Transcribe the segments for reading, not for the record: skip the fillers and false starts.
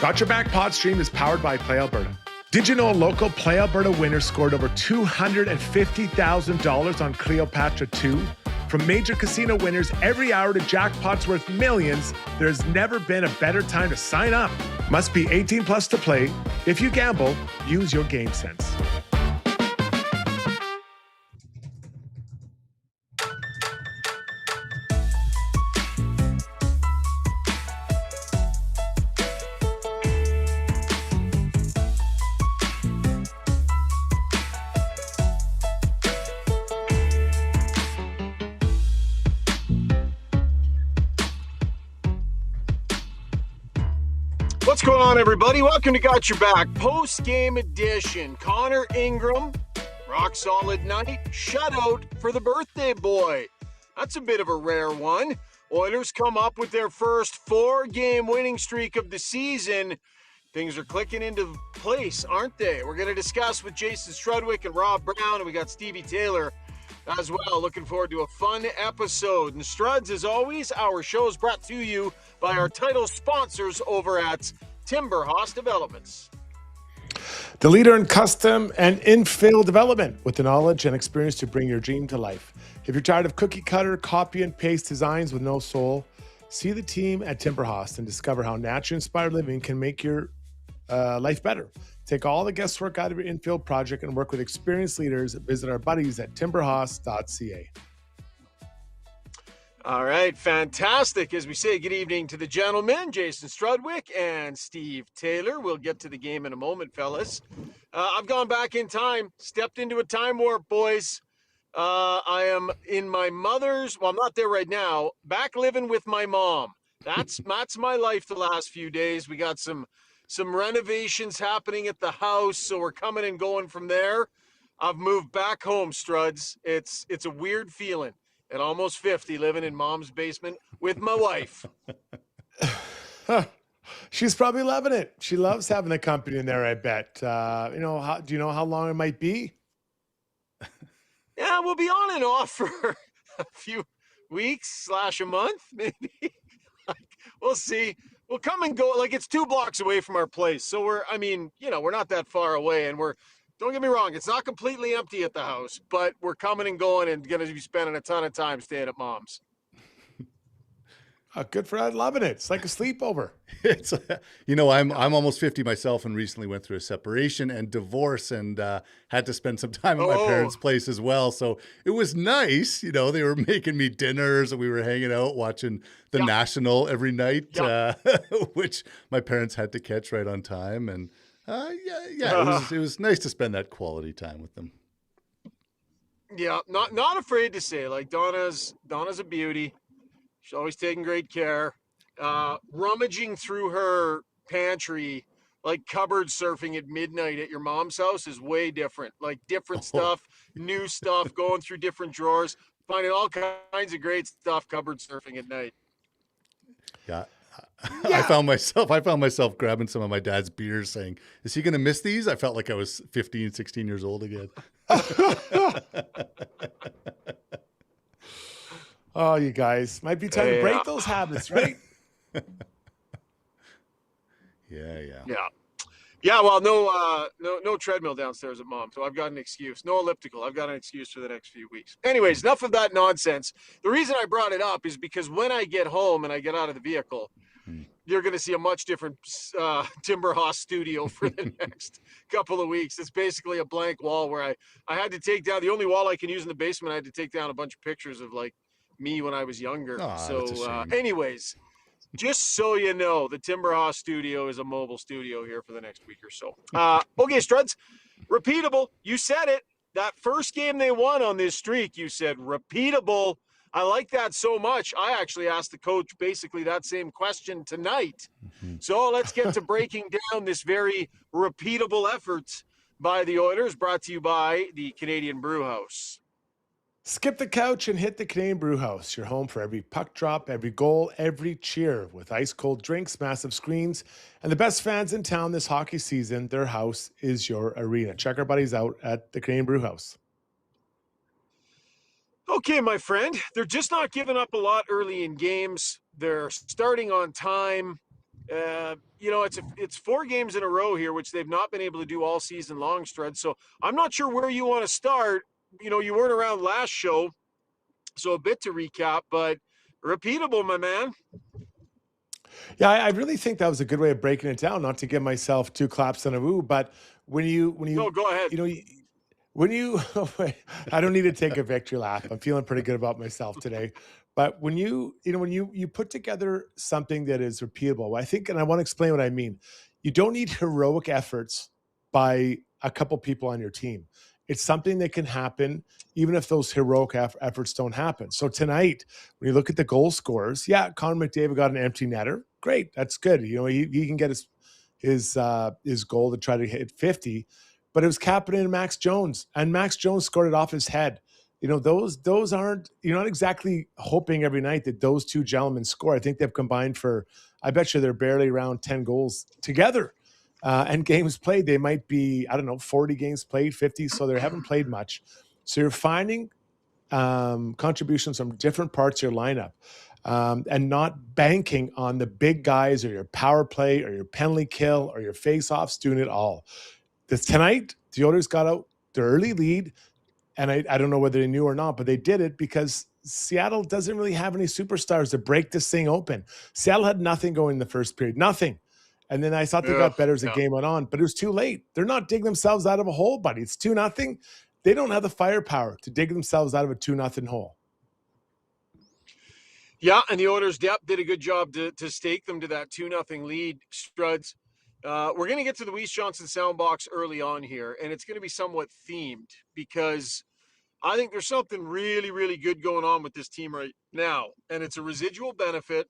Got Your Back Pod Stream is powered by Play Alberta. Did you know a local Play Alberta winner scored over $250,000 on Cleopatra 2? From major casino winners every hour to jackpots worth millions, there's never been a better time to sign up. Must be 18 plus to play. If you gamble, use your game sense. What's going on, everybody? Welcome to Got Your Back post-game edition. Connor Ingram, rock solid night, shutout for the birthday boy. That's a bit of a rare one. Oilers come up with their first 4-game winning streak of the season. Things are clicking into place, aren't they? We're going to discuss with Jason Strudwick and Rob Brown, and we got Stevie Taylor as well. Looking forward to a fun episode. And Struds, as always, our show is brought to you by our title sponsors over at Timberhouse Developments. The leader in custom and infill development with the knowledge and experience to bring your dream to life. If you're tired of cookie cutter, copy and paste designs with no soul, see the team at Timberhouse and discover how nature inspired living can make your life better. Take all the guesswork out of your infill project and work with experienced leaders. Visit our buddies at timberhouse.ca. All right, fantastic. As we say, good evening to the gentlemen, Jason Strudwick and Steve Taylor. We'll get to the game in a moment, fellas. I've gone back in time, stepped into a time warp, boys. I am in my mother's, well, I'm not there right now, back living with my mom. That's my life the last few days. We got some renovations happening at the house, so we're coming and going from there. I've moved back home, Struds. It's a weird feeling. At almost 50, living in mom's basement with my wife. She's probably loving it. She loves having the company in there, I bet. Do you know how long it might be? Yeah, we'll be on and off for a few weeks / a month, maybe. We'll see. We'll come and go. Like, it's 2 blocks away from our place. So we're not that far away, and don't get me wrong, it's not completely empty at the house, but we're coming and going and going to be spending a ton of time staying at mom's. Good for that. Loving it. It's like a sleepover. It's, I'm almost 50 myself and recently went through a separation and divorce and had to spend some time at my parents' place as well. So it was nice. They were making me dinners and we were hanging out watching the National every night, which my parents had to catch right on time. And it was nice to spend that quality time with them. Yeah, not afraid to say, like, Donna's a beauty. She's always taking great care. Rummaging through her pantry, like cupboard surfing at midnight at your mom's house, is way different. Like, different stuff, new stuff, going through different drawers, finding all kinds of great stuff cupboard surfing at night. Yeah. I found myself grabbing some of my dad's beers saying, is he going to miss these? I felt like I was 15, 16 years old again. Oh, you guys. Might be time to break those habits, right? Yeah, well, no treadmill downstairs at mom, so I've got an excuse. No elliptical. I've got an excuse for the next few weeks. Anyways, enough of that nonsense. The reason I brought it up is because when I get home and I get out of the vehicle, you're going to see a much different Timberhouse studio for the next couple of weeks. It's basically a blank wall where I had to take down, the only wall I can use in the basement, I had to take down a bunch of pictures of, like, me when I was younger. Anyways, just so you know, the Timberhouse studio is a mobile studio here for the next week or so. Okay, Struds, repeatable. You said it. That first game they won on this streak, you said repeatable. I like that so much. I actually asked the coach basically that same question tonight. Mm-hmm. So let's get to breaking down this very repeatable effort by the Oilers, brought to you by the Canadian Brew House. Skip the couch and hit the Canadian Brew House, your home for every puck drop, every goal, every cheer. With ice-cold drinks, massive screens, and the best fans in town this hockey season, their house is your arena. Check our buddies out at the Canadian Brew House. Okay, my friend, they're just not giving up a lot early in games. They're starting on time. It's 4 games in a row here, which they've not been able to do all season long, Strud. So I'm not sure where you want to start. You weren't around last show, so a bit to recap, but repeatable, my man. Yeah, I really think that was a good way of breaking it down. Not to give myself 2 claps and a woo, but No, go ahead. when you, I don't need to take a victory lap. I'm feeling pretty good about myself today. But when you put together something that is repeatable, I think, and I want to explain what I mean. You don't need heroic efforts by a couple people on your team. It's something that can happen even if those heroic efforts don't happen. So tonight, when you look at the goal scorers, yeah, Connor McDavid got an empty netter. Great, that's good. He can get his goal to try to hit 50, but it was Kapanen and Max Jones, and Max Jones scored it off his head. Those aren't, you're not exactly hoping every night that those 2 gentlemen score. I think they've combined for, I bet you they're barely around 10 goals together. And games played, they might be, I don't know, 40 games played, 50, so they haven't played much. So you're finding contributions from different parts of your lineup, and not banking on the big guys or your power play or your penalty kill or your face-offs doing it all. Tonight, the Oilers got out their early lead, and I don't know whether they knew or not, but they did it because Seattle doesn't really have any superstars to break this thing open. Seattle had nothing going in the first period, nothing. And then I thought they got better as the game went on, but it was too late. They're not digging themselves out of a hole, buddy. It's 2-0. They don't have the firepower to dig themselves out of a 2-0 hole. Yeah, and the Oilers' depth did a good job to stake them to that 2-0 lead, Struds. We're going to get to the Weiss Johnson soundbox early on here, and it's going to be somewhat themed because I think there's something really, really good going on with this team right now, and it's a residual benefit.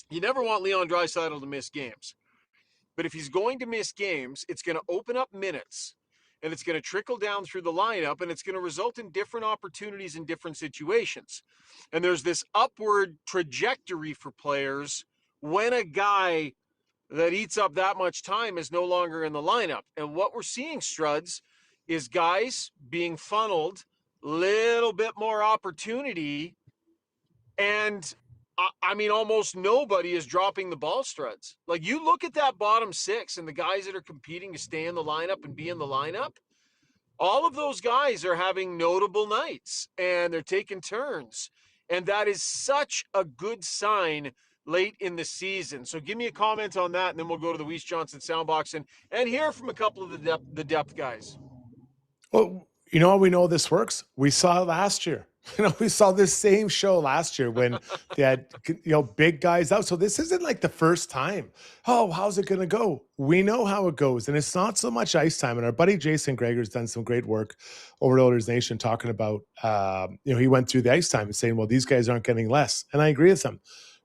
You never want Leon Draisaitl to miss games, but if he's going to miss games, it's going to open up minutes, and it's going to trickle down through the lineup, and it's going to result in different opportunities in different situations. And there's this upward trajectory for players when a guy that eats up that much time is no longer in the lineup. And what we're seeing, Struds, is guys being funneled a little bit more opportunity. And I mean, almost nobody is dropping the ball, Struds. Like, you look at that bottom 6 and the guys that are competing to stay in the lineup and be in the lineup, all of those guys are having notable nights and they're taking turns. And that is such a good sign late in the season. So give me a comment on that, and then we'll go to the Weiss Johnson soundbox and hear from a couple of the depth guys. Well, you know how we know this works? We saw it last year. We saw this same show last year when they had, big guys out. So this isn't like the first time. Oh, how's it going to go? We know how it goes. And it's not so much ice time. And our buddy Jason Greger's done some great work over at Oilers Nation talking about, he went through the ice time and saying, well, these guys aren't getting less. And I agree with him.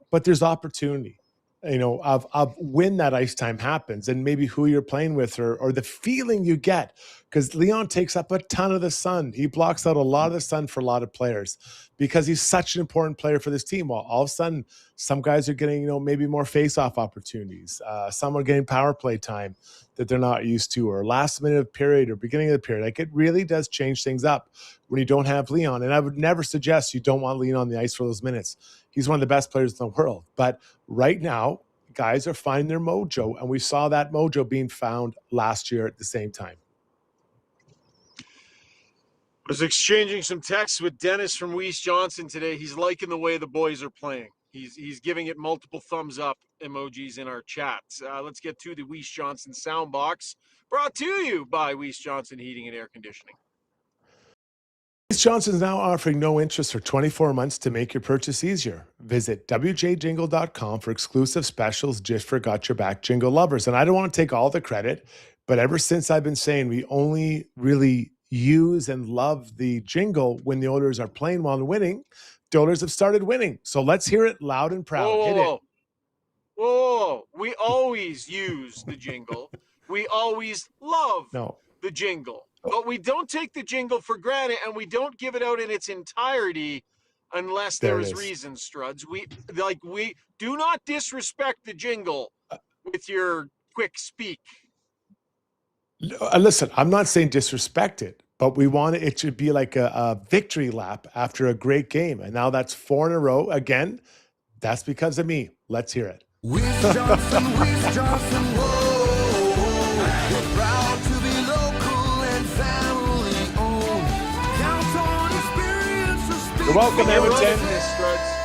But there's opportunity, of when that ice time happens and maybe who you're playing with or the feeling you get. Because Leon takes up a ton of the sun. He blocks out a lot of the sun for a lot of players because he's such an important player for this team. Well, all of a sudden, some guys are getting, maybe more face-off opportunities. Some are getting power play time that they're not used to, or last minute of period or beginning of the period. Like, it really does change things up when you don't have Leon. And I would never suggest you don't want Leon on the ice for those minutes. He's one of the best players in the world. But right now, guys are finding their mojo, and we saw that mojo being found last year at the same time. I was exchanging some texts with Dennis from Weiss Johnson today. He's liking the way the boys are playing. He's giving it multiple thumbs up emojis in our chat. Let's get to the Weiss Johnson soundbox, brought to you by Weiss Johnson Heating and Air Conditioning. Weiss Johnson is now offering no interest for 24 months to make your purchase easier. Visit wjjingle.com for exclusive specials just for Got Your Back Jingle lovers. And I don't want to take all the credit, but ever since I've been saying we only really use and love the jingle when the Oilers are playing well and winning, the Oilers have started winning. So let's hear it loud and proud. Hit it. Whoa. We always use the jingle. We always love the jingle. But we don't take the jingle for granted, and we don't give it out in its entirety unless there is reason, Struds. We do not disrespect the jingle with your quick speak. Listen, I'm not saying disrespect it, but we want it to be like a victory lap after a great game. And now that's 4 in a row. Again, that's because of me. Let's hear it. Johnson, whoa. We're proud to be local and family owned. Count on experience to speak. You're welcome, You're running Edmonton. this, Struds.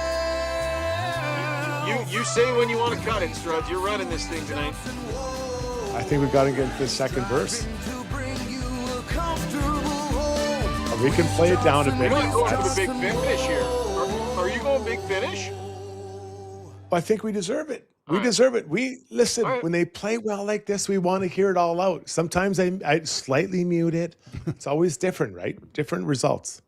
You say when you want to cut it, Struds. You're running this thing tonight. I think we've got to get into the second verse. Or we can play it down a bit. You're not going for the big finish here. Are you going big finish? I think we deserve it. We All right. deserve it. We listen, All right. when they play well like this, we want to hear it all out. Sometimes I slightly mute it. It's always different, right? Different results.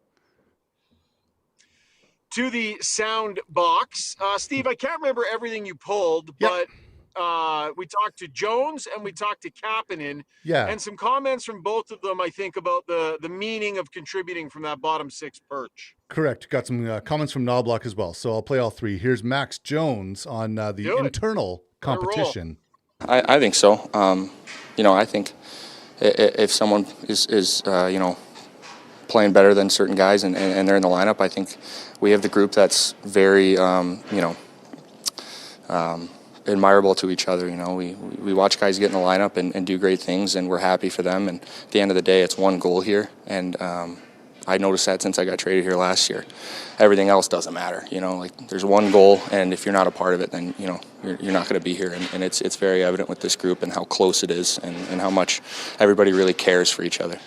To the sound box. Steve, I can't remember everything you pulled, Yep. but we talked to Jones and we talked to Kapanen. Yeah. And some comments from both of them, I think, about the meaning of contributing from that bottom six perch. Correct. Got some comments from Knobloch as well. So I'll play all three. Here's Max Jones on the Do it. internal Let it roll. competition. I think so. I think if someone is playing better than certain guys and they're in the lineup, I think we have the group that's very, admirable to each other. We watch guys get in the lineup and do great things, and we're happy for them. And at the end of the day, it's one goal here. And I noticed that since I got traded here last year. Everything else doesn't matter. There's one goal, and if you're not a part of it, then, you're not going to be here. And it's very evident with this group and how close it is and how much everybody really cares for each other.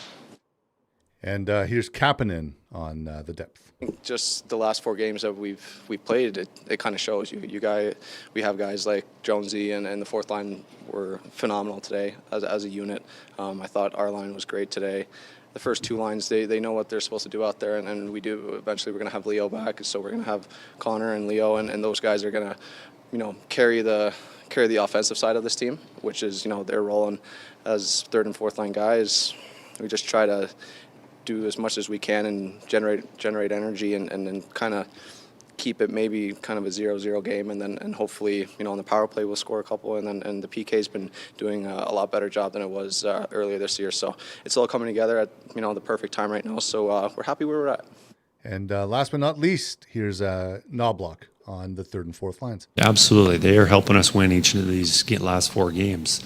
And here's Kapanen on the depth. Just the last 4 games that we've played, it kind of shows we have guys like Jonesy and the fourth line were phenomenal today as a unit. I thought our line was great today. The first 2 lines, they know what they're supposed to do out there, and we do. Eventually, we're going to have Leo back, so we're going to have Connor and Leo, and those guys are going to, carry the offensive side of this team, which is, their role. And as third and fourth line guys, we just try to do as much as we can and generate energy and then kind of keep it maybe kind of a 0-0 game, and hopefully on the power play we'll score a couple, and the PK's been doing a lot better job than it was earlier this year, so it's all coming together at the perfect time right now, so we're happy where we're at. And last but not least, here's Knobloch on the third and fourth lines. Absolutely. They are helping us win each of these last 4 games,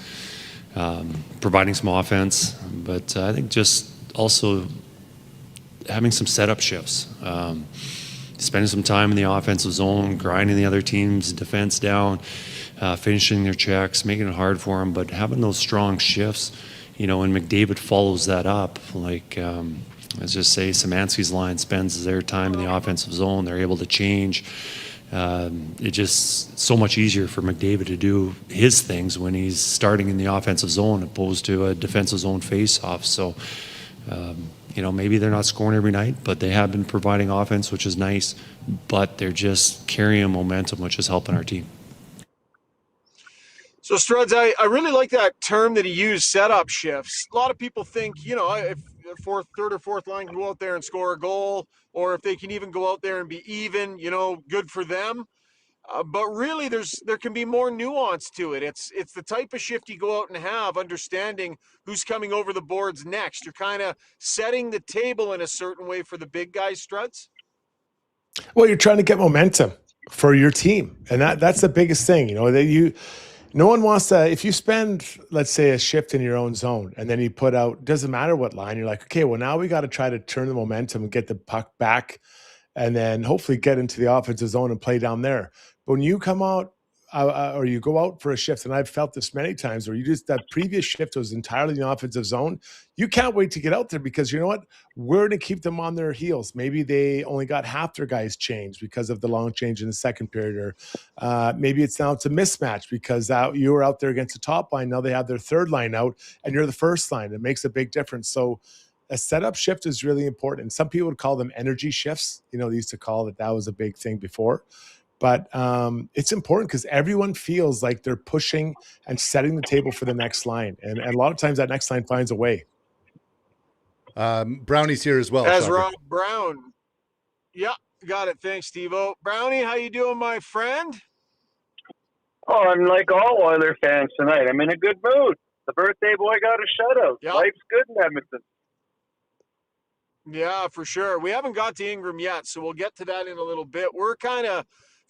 providing some offense, but I think just also having some setup shifts, spending some time in the offensive zone, grinding the other team's defense down, finishing their checks, making it hard for them, but having those strong shifts, when McDavid follows that up, let's just say Szymanski's line spends their time in the offensive zone, they're able to change. It's just so much easier for McDavid to do his things when he's starting in the offensive zone opposed to a defensive zone face-off. So, maybe they're not scoring every night, but they have been providing offense, which is nice, but they're just carrying momentum, which is helping our team. So, Struds, I really like that term that he used, setup shifts. A lot of people think, if third or fourth line can go out there and score a goal, or if they can even go out there and be even, good for them. But really, there can be more nuance to it. It's the type of shift you go out and have, understanding who's coming over the boards next. You're kind of setting the table in a certain way for the big guys, Struds. Well, you're trying to get momentum for your team, and that's the biggest thing. No one wants to. If you spend, let's say, a shift in your own zone, and then you put out, doesn't matter what line, you're like, okay, well now we got to try to turn the momentum and get the puck back, and then hopefully get into the offensive zone and play down there. But when you come out or you go out for a shift, and I've felt this many times, where that previous shift was entirely in the offensive zone, you can't wait to get out there, because you know what? We're going to keep them on their heels. Maybe they only got half their guys changed because of the long change in the second period, or maybe it's now it's a mismatch because you were out there against the top line. Now they have their third line out, and you're the first line. It makes a big difference. So a setup shift is really important. And some people would call them energy shifts. They used to call that was a big thing before. But it's important because everyone feels like they're pushing and setting the table for the next line. And a lot of times that next line finds a way. Brownie's here as well. As Rob Brown. Yeah, got it. Thanks, Steve-O. Brownie, how you doing, my friend? Oh, I'm like all Oiler fans tonight. I'm in a good mood. The birthday boy got a shutout. Yep. Life's good in Edmonton. Yeah, for sure. We haven't got to Ingram yet, so we'll get to that in a little bit. We're kind of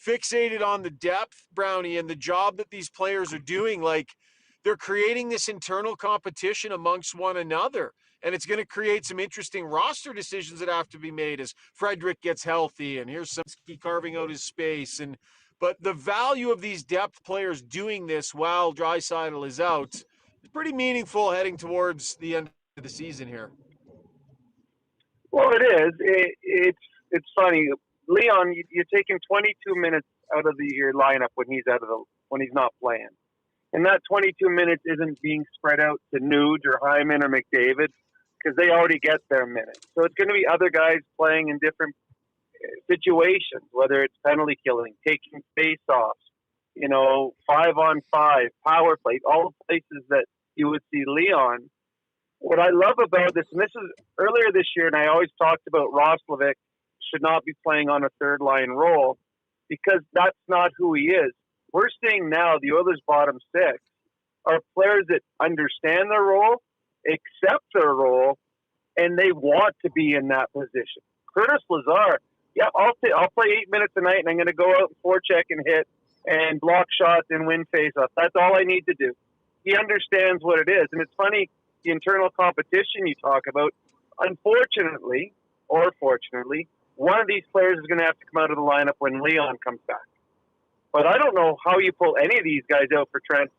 fixated on the depth, Brownie, and the job that these players are doing. Like, they're creating this internal competition amongst one another. And it's going to create some interesting roster decisions that have to be made as Frederick gets healthy, and here's Samsky carving out his space. But the value of these depth players doing this while Draisaitl is out is pretty meaningful heading towards the end of the season here. Well, it is. It's funny. Leon, you're taking 22 minutes out of your lineup when he's not playing, and that 22 minutes isn't being spread out to Nuge or Hyman or McDavid because they already get their minutes. So it's going to be other guys playing in different situations, whether it's penalty killing, taking face-offs, 5-on-5, power play, all the places that you would see Leon. What I love about this, and this is earlier this year, and I always talked about Roslovic should not be playing on a third-line role because that's not who he is. We're seeing now the Oilers' bottom six are players that understand their role, accept their role, and they want to be in that position. Curtis Lazar, yeah, I'll play 8 minutes a night, and I'm going to go out and forecheck and hit and block shots and win faceoffs. That's all I need to do. He understands what it is, and it's funny. The internal competition you talk about, unfortunately or fortunately, one of these players is going to have to come out of the lineup when Leon comes back. But I don't know how you pull any of these guys out for Trent.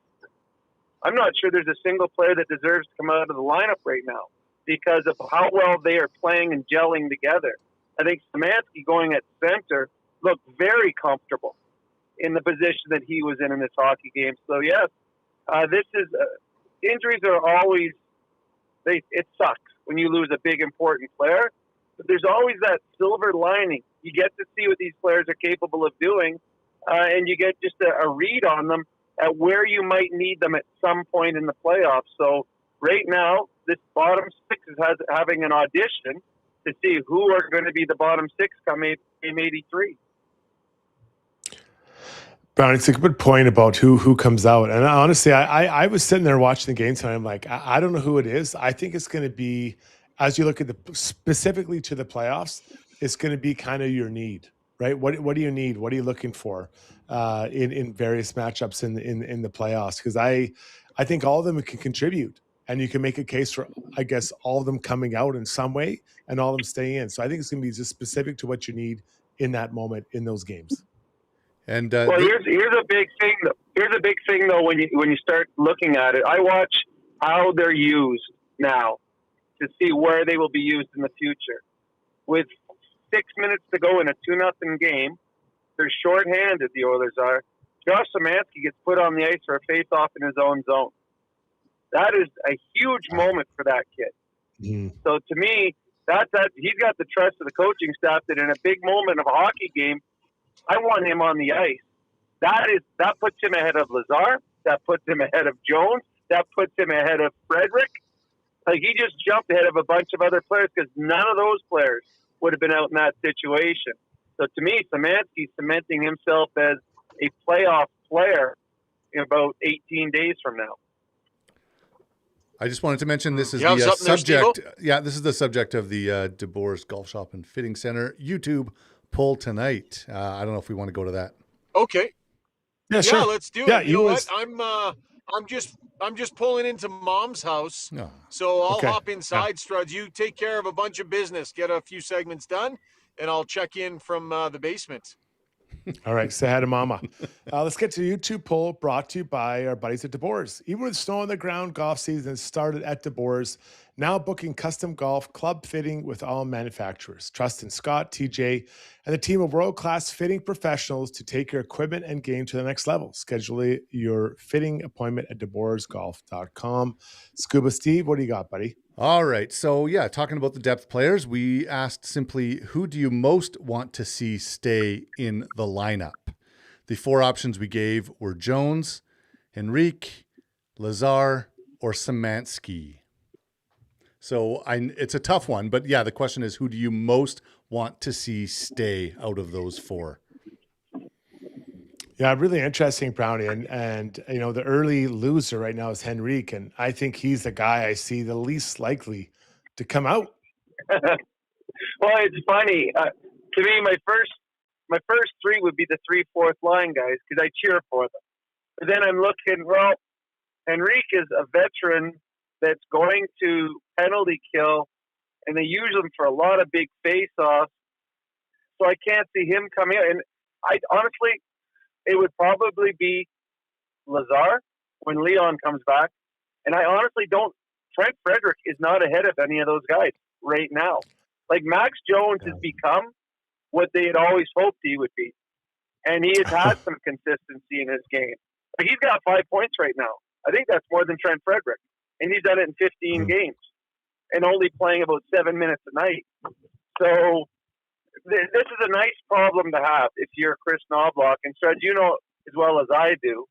I'm not sure there's a single player that deserves to come out of the lineup right now because of how well they are playing and gelling together. I think Szymanski going at center looked very comfortable in the position that he was in this hockey game. So, yes, this is injuries are always it sucks when you lose a big, important player. But there's always that silver lining. You get to see what these players are capable of doing, and you get just a read on them at where you might need them at some point in the playoffs. So right now, this bottom six is having an audition to see who are going to be the bottom six come Game 83. Brownie, it's a good point about who comes out. And honestly, I was sitting there watching the game tonight. I'm like, I don't know who it is. I think it's going to be, as you look at specifically to the playoffs, it's going to be kind of your need, right? What do you need? What are you looking for in various matchups in the playoffs? Because I think all of them can contribute, and you can make a case for, I guess, all of them coming out in some way and all of them staying in. So I think it's going to be just specific to what you need in that moment in those games. And well, here's a big thing. Here's a big thing though. When you start looking at it, I watch how they're used now to see where they will be used in the future. With 6 minutes to go in a 2-0 game, they're shorthanded. The Oilers are. Josh Szymanski gets put on the ice for a face-off in his own zone. That is a huge moment for that kid. Mm. So to me, that he's got the trust of the coaching staff that in a big moment of a hockey game, I want him on the ice. That puts him ahead of Lazar. That puts him ahead of Jones. That puts him ahead of Frederick. Like, he just jumped ahead of a bunch of other players because none of those players would have been out in that situation. So to me, Szymanski's cementing himself as a playoff player in about 18 days from now. I just wanted to mention this is the subject. This is the subject of the DeBoer's Golf Shop and Fitting Center YouTube poll tonight. I don't know if we want to go to that. Okay. Yeah, sure. Yeah, let's do it. You know what? I'm just pulling into Mom's house, so I'll hop inside. Struds, you take care of a bunch of business, get a few segments done, and I'll check in from the basement. All right, say hi to Mama. Let's get to the YouTube poll brought to you by our buddies at DeBoer's. Even with snow on the ground, golf season started at DeBoer's. Now booking custom golf club fitting with all manufacturers. Trust in Scott, TJ, and the team of world-class fitting professionals to take your equipment and game to the next level. Schedule your fitting appointment at DeBoersGolf.com. Scuba Steve, what do you got, buddy? All right. So, talking about the depth players, we asked simply, who do you most want to see stay in the lineup? The 4 options we gave were Jones, Henrique, Lazar, or Szymanski. So it's a tough one, but the question is, who do you most want to see stay out of those 4? Yeah, really interesting, Brownie. And the early loser right now is Henrique, and I think he's the guy I see the least likely to come out. Well, it's funny. To me, my first my first three would be the 3 fourth line guys because I cheer for them. But then I'm looking, well, Henrique is a veteran that's going to penalty kill, and they use him for a lot of big face-offs. So I can't see him coming out. And I honestly, it would probably be Lazar when Leon comes back. And I honestly don't. Trent Frederick is not ahead of any of those guys right now. Like Max Jones has become what they had always hoped he would be, and he has had some consistency in his game. Like he's got 5 points right now. I think that's more than Trent Frederick, and he's done it in 15 games, and only playing about 7 minutes a night. So this is a nice problem to have if you're Chris Knobloch. And Stretch, you know as well as I do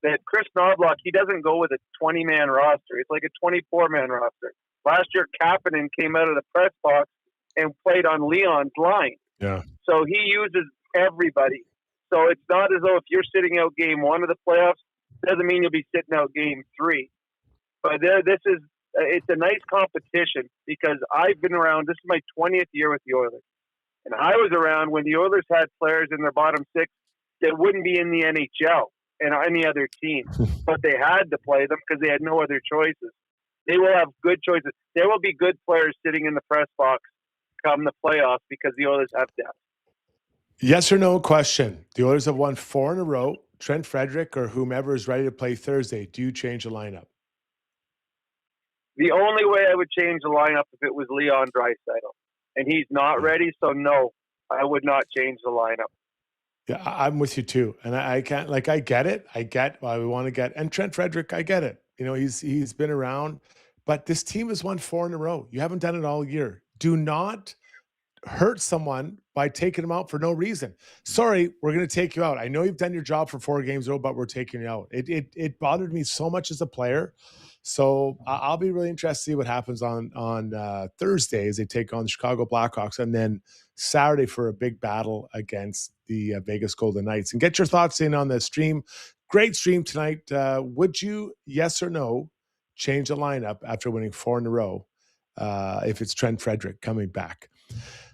that Chris Knobloch, he doesn't go with a 20-man roster. It's like a 24-man roster. Last year, Kapanen came out of the press box and played on Leon's line. Yeah. So he uses everybody. So it's not as though if you're sitting out game 1 of the playoffs, doesn't mean you'll be sitting out game 3. But it's a nice competition because I've been around. This is my 20th year with the Oilers. And I was around when the Oilers had players in their bottom 6 that wouldn't be in the NHL and any other team. But they had to play them because they had no other choices. They will have good choices. There will be good players sitting in the press box come the playoffs because the Oilers have depth. Yes or no question. The Oilers have won 4 in a row. Trent Frederick or whomever is ready to play Thursday. Do you change the lineup? The only way I would change the lineup if it was Leon Draisaitl. And he's not ready, so no, I would not change the lineup. Yeah, I'm with you too. And I can't, like, I get it. I get why we want to get, and Trent Frederick, I get it. You know, he's been around, but this team has won 4 in a row. You haven't done it all year. Do not hurt someone by taking them out for no reason. Sorry, we're going to take you out. I know you've done your job for 4 games in a row, but we're taking you out. It bothered me so much as a player. So I'll be really interested to see what happens on Thursday as they take on the Chicago Blackhawks, and then Saturday for a big battle against the Vegas Golden Knights. And get your thoughts in on the stream. Great stream tonight. Would you, yes or no, change the lineup after winning 4 in a row if it's Trent Frederick coming back?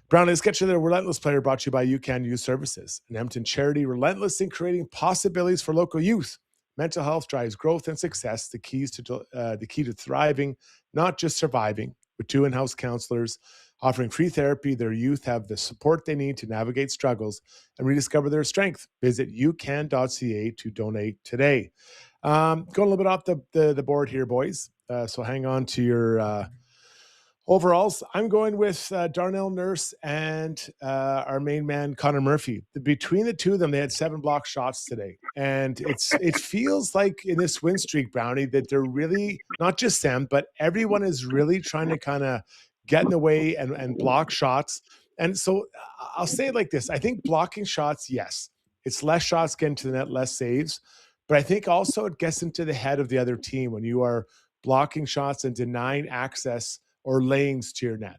Brownie, let's get you the Relentless Player, brought to you by UCAN Youth Services, an Edmonton charity relentless in creating possibilities for local youth. Mental health drives growth and success. The key to thriving, not just surviving. With 2 in-house counselors offering free therapy, their youth have the support they need to navigate struggles and rediscover their strength. Visit ucan.ca to donate today. Going a little bit off the board here, boys. So hang on to your overalls. I'm going with Darnell Nurse and our main man, Connor Murphy. Between the two of them, they had 7 block shots today. And it feels like in this win streak, Brownie, that they're really, not just them, but everyone is really trying to kind of get in the way and block shots. And so I'll say it like this. I think blocking shots, yes, it's less shots getting to the net, less saves. But I think also it gets into the head of the other team when you are blocking shots and denying access or layings to your net.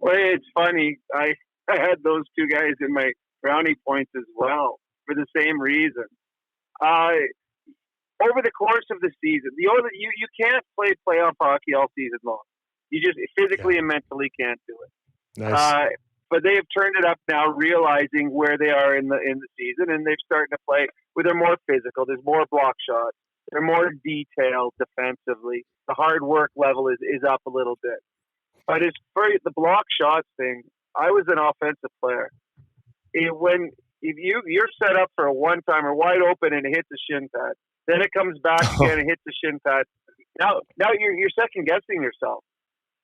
Well, it's funny. I had those 2 guys in my Brownie points as well for the same reason. Over the course of the season, you can't play playoff hockey all season long. You just physically and mentally can't do it. Nice. But they have turned it up now, realizing where they are in the season, and they've started to play where they're more physical. There's more block shots. They're more detailed defensively. The hard work level is up a little bit. But as for the block shots thing, I was an offensive player. If you're set up for a one-timer wide open and it hits the shin pad, then it comes back again and hits the shin pad. Now you're second-guessing yourself.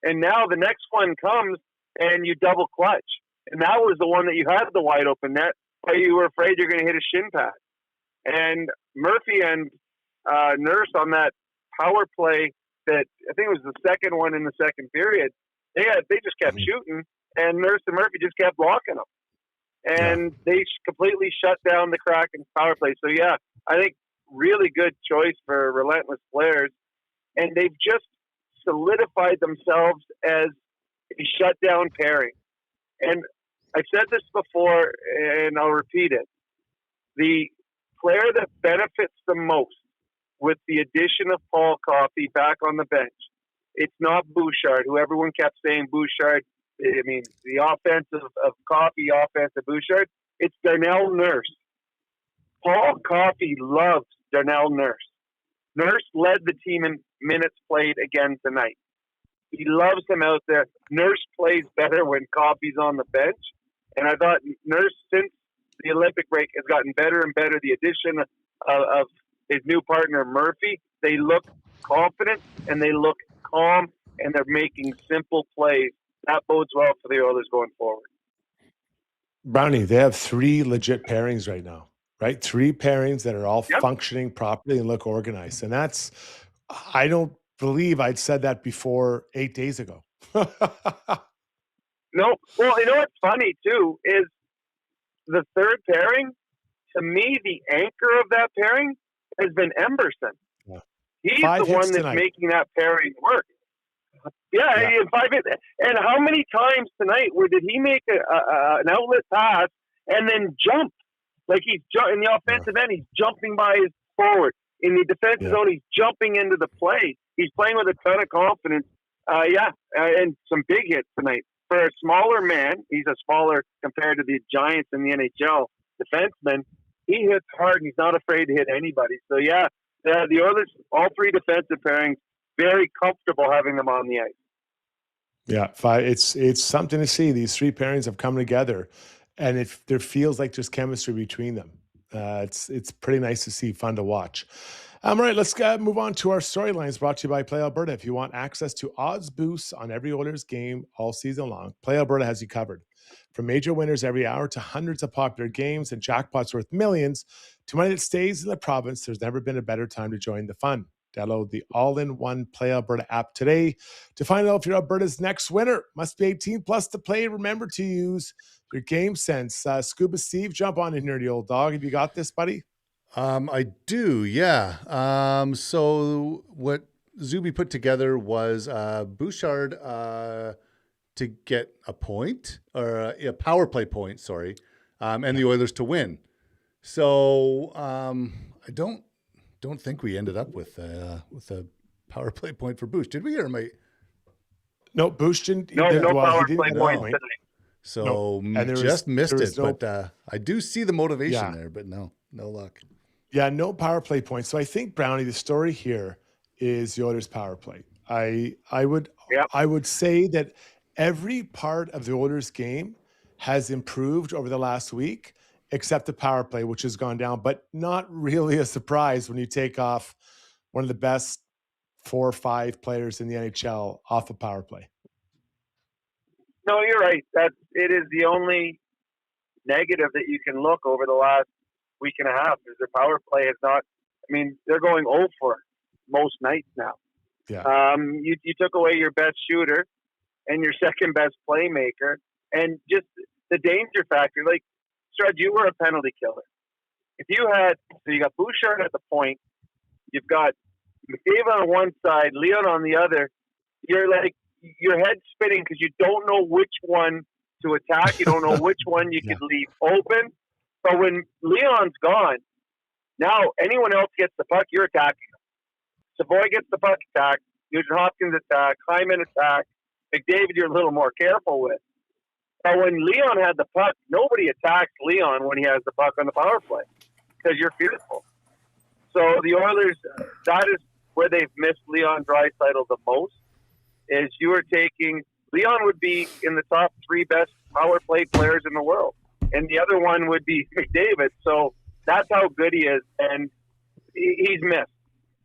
And now the next one comes and you double clutch. And that was the one that you had the wide open net, but you were afraid you're going to hit a shin pad. And Murphy and Nurse on that power play that I think it was the second one in the second period, they just kept shooting, and Nurse and Murphy just kept blocking them. And they completely shut down the Kraken's power play. So, yeah, I think really good choice for relentless players. And they've just solidified themselves as a shutdown pairing. And I've said this before, and I'll repeat it. The player that benefits the most with the addition of Paul Coffey back on the bench, it's not Bouchard, who everyone kept saying Bouchard I mean, the offense of Coffey, offense of Bouchard, it's Darnell Nurse. Paul Coffey loves Darnell Nurse. Nurse led the team in minutes played again tonight. He loves him out there. Nurse plays better when Coffey's on the bench. And I thought Nurse, since the Olympic break, has gotten better and better. The addition of his new partner, Murphy, they look confident and they look calm and they're making simple plays. That bodes well for the Oilers going forward. Brownie, they have 3 legit pairings right now, right? 3 pairings that are all functioning properly and look organized. And that's, I don't believe I'd said that before 8 days ago. No. Well, you know what's funny, too, is the third pairing, to me, the anchor of that pairing has been Emberson. Yeah. He's 5 the one hits that's tonight. making that pairing work. Yeah, 5 hits. And how many times tonight where did he make an outlet pass and then jump? Like he's in the offensive end, he's jumping by his forward. In the defensive zone, he's jumping into the play. He's playing with a ton of confidence. And some big hits tonight. For a smaller man, he's a smaller compared to the Giants in the NHL defenseman. He hits hard and he's not afraid to hit anybody. So, the Oilers, all 3 defensive pairings, very comfortable having them on the ice. Yeah, 5. It's something to see. These 3 pairings have come together, and there feels like there's chemistry between them. It's pretty nice to see, fun to watch. All right, let's move on to our storylines brought to you by Play Alberta. If you want access to odds boosts on every Oilers game all season long, Play Alberta has you covered. From major winners every hour to hundreds of popular games and jackpots worth millions to money that stays in the province, there's never been a better time to join the fun. Download the all-in-one Play Alberta app today to find out if you're Alberta's next winner. Must be 18 plus to play. Remember to use your game sense. Scuba Steve, jump on in here, the old dog. Have you got this, buddy? I do, yeah. So what Zuby put together was Bouchard to get a point, or a power play point, sorry, and the Oilers to win. So I don't think we ended up with a power play point for Bouch, did we? Or am I? No, Bouch didn't. No power play point tonight. So just missed it. But I do see the motivation there, but no luck. Yeah, no power play points. So I think, Brownie, the story here is the Oilers' power play. I would say that every part of the Oilers' game has improved over the last week, except the power play, which has gone down, but not really a surprise when you take off one of the best 4 or 5 players in the NHL off a power play. No, you're right. It is the only negative that you can look over the last week and a half is their power play is not. I mean, they're going 0 for most nights now. Yeah. You took away your best shooter and your second best playmaker, and just the danger factor. Like, Strud, you were a penalty killer. If you got Bouchard at the point, you've got McDavid on one side, Leon on the other. You're like your head's spinning because you don't know which one to attack. You don't know which one you could leave open. But when Leon's gone, now anyone else gets the puck, you're attacking them. Savoy gets the puck, attack. Nugent Hopkins attack. Hyman attack. McDavid, you're a little more careful with. But when Leon had the puck, nobody attacks Leon when he has the puck on the power play because you're fearful. So the Oilers, that is where they've missed Leon Draisaitl the most, is you are taking – Leon would be in the top 3 best power play players in the world. And the other one would be McDavid. So that's how good he is. And he's missed.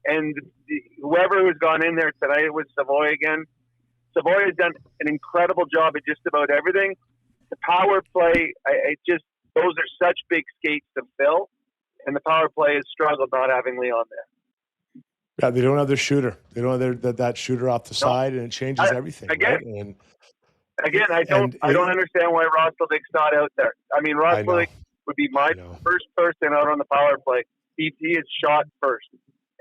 And whoever has gone in there tonight with Savoy again, Savoy has done an incredible job at just about everything. The power play, those are such big skates to fill. And the power play has struggled not having Leon there. Yeah, they don't have their shooter. They don't have that shooter off the side, and it changes everything. Again, right? I don't understand why Roslovic's not out there. I mean, Roslovic would be my first person out on the power play. He is shot first,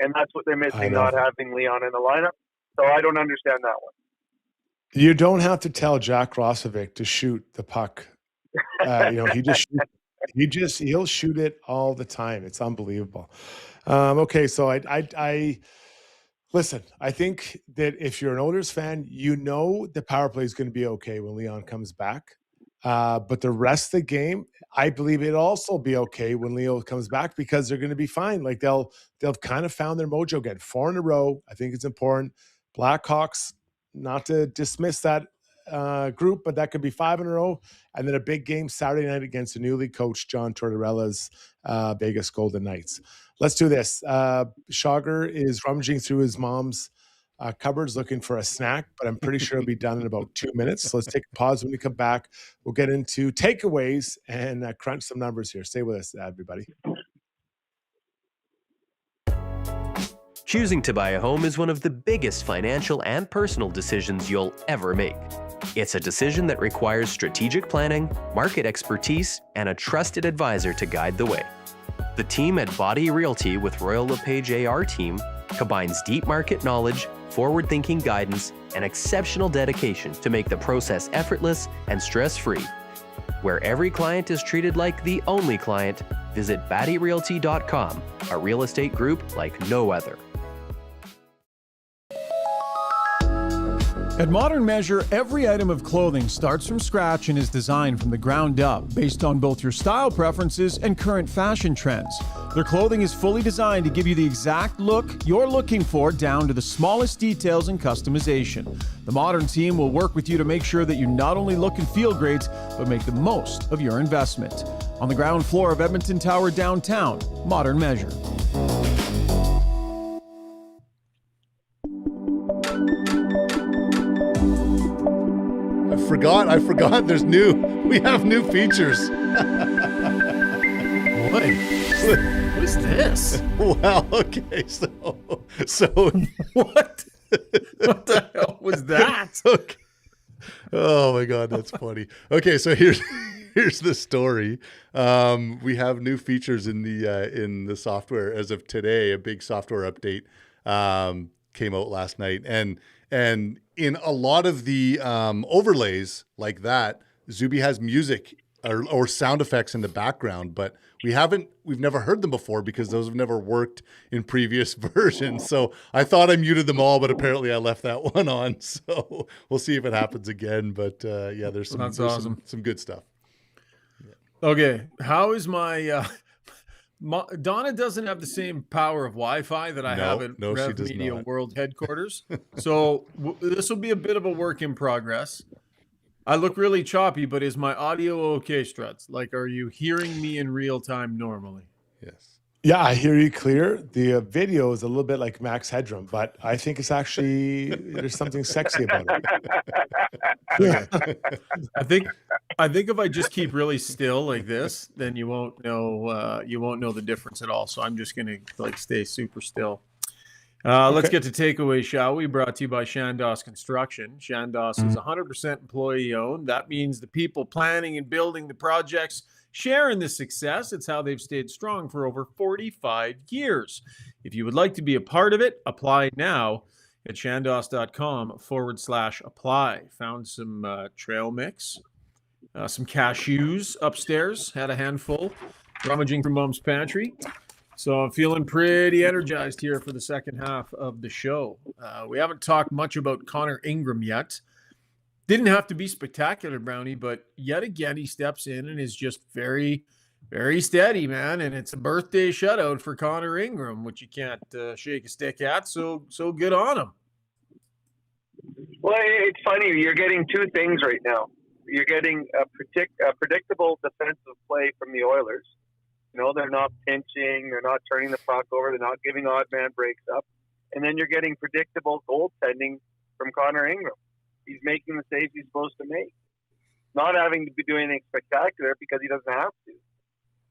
and that's what they're missing, not having Leon in the lineup. So I don't understand that one. You don't have to tell Jack Roslovic to shoot the puck. He'll shoot it all the time. It's unbelievable. Okay, so Listen, I think that if you're an Oilers fan, you know the power play is going to be okay when Leon comes back. But the rest of the game, I believe it'll also be okay when Leo comes back because they're going to be fine. Like they'll kind of found their mojo again. 4 in a row. I think it's important. Blackhawks, not to dismiss that group, but that could be 5 in a row. And then a big game Saturday night against the newly coached John Tortorella's Vegas Golden Knights. Let's do this. Schauger is rummaging through his mom's cupboards looking for a snack, but I'm pretty sure it'll be done in about 2 minutes. So let's take a pause. When we come back, we'll get into takeaways and crunch some numbers here. Stay with us, everybody. Choosing to buy a home is one of the biggest financial and personal decisions you'll ever make. It's a decision that requires strategic planning, market expertise, and a trusted advisor to guide the way. The team at Body Realty with Royal LePage AR team combines deep market knowledge, forward-thinking guidance, and exceptional dedication to make the process effortless and stress-free. Where every client is treated like the only client, visit BaddyRealty.com, a real estate group like no other. At Modern Measure, every item of clothing starts from scratch and is designed from the ground up based on both your style preferences and current fashion trends. Their clothing is fully designed to give you the exact look you're looking for down to the smallest details and customization. The Modern team will work with you to make sure that you not only look and feel great, but make the most of your investment. On the ground floor of Edmonton Tower downtown, Modern Measure. I forgot we have new features. What? What is this? Well, okay, so What? What the hell was that? Okay. Oh my God, that's funny. Okay, so here's the story. We have new features in the software as of today. A big software update came out last night, and in a lot of the overlays like that, Zuby has music or sound effects in the background, but we've never heard them before because those have never worked in previous versions. So I thought I muted them all, but apparently I left that one on. So we'll see if it happens again. But yeah, there's awesome. some good stuff. Okay, how is my Donna doesn't have the same power of Wi-Fi that I have at she Rev does Media not. World headquarters. So this will be a bit of a work in progress. I look really choppy, but is my audio okay, Struts? Like, are you hearing me in real time normally? Yes. Yeah, I hear you clear. The video is a little bit like Max Headroom, but I think it's actually there's something sexy about it. I think if I just keep really still like this, then you won't know the difference at all. So I'm just gonna stay super still. Let's get to takeaways, shall we? Brought to you by Shandos Construction. Shandos is 100% employee owned. That means the people planning and building the projects share in the success. It's how they've stayed strong for over 45 years. If you would like to be a part of it, apply now at shandos.com/apply. Found some trail mix, some cashews upstairs, had a handful, rummaging from Mom's pantry. So I'm feeling pretty energized here for the second half of the show. We haven't talked much about Connor Ingram yet. Didn't have to be spectacular, Brownie, but yet again he steps in and is just very, very steady, man. And it's a birthday shutout for Connor Ingram, which you can't shake a stick at. So good on him. Well, it's funny. You're getting two things right now. You're getting a predictable defensive play from the Oilers. You know, they're not pinching, they're not turning the puck over, they're not giving odd man breaks up. And then you're getting predictable goaltending from Connor Ingram. He's making the saves he's supposed to make. Not having to be doing anything spectacular because he doesn't have to.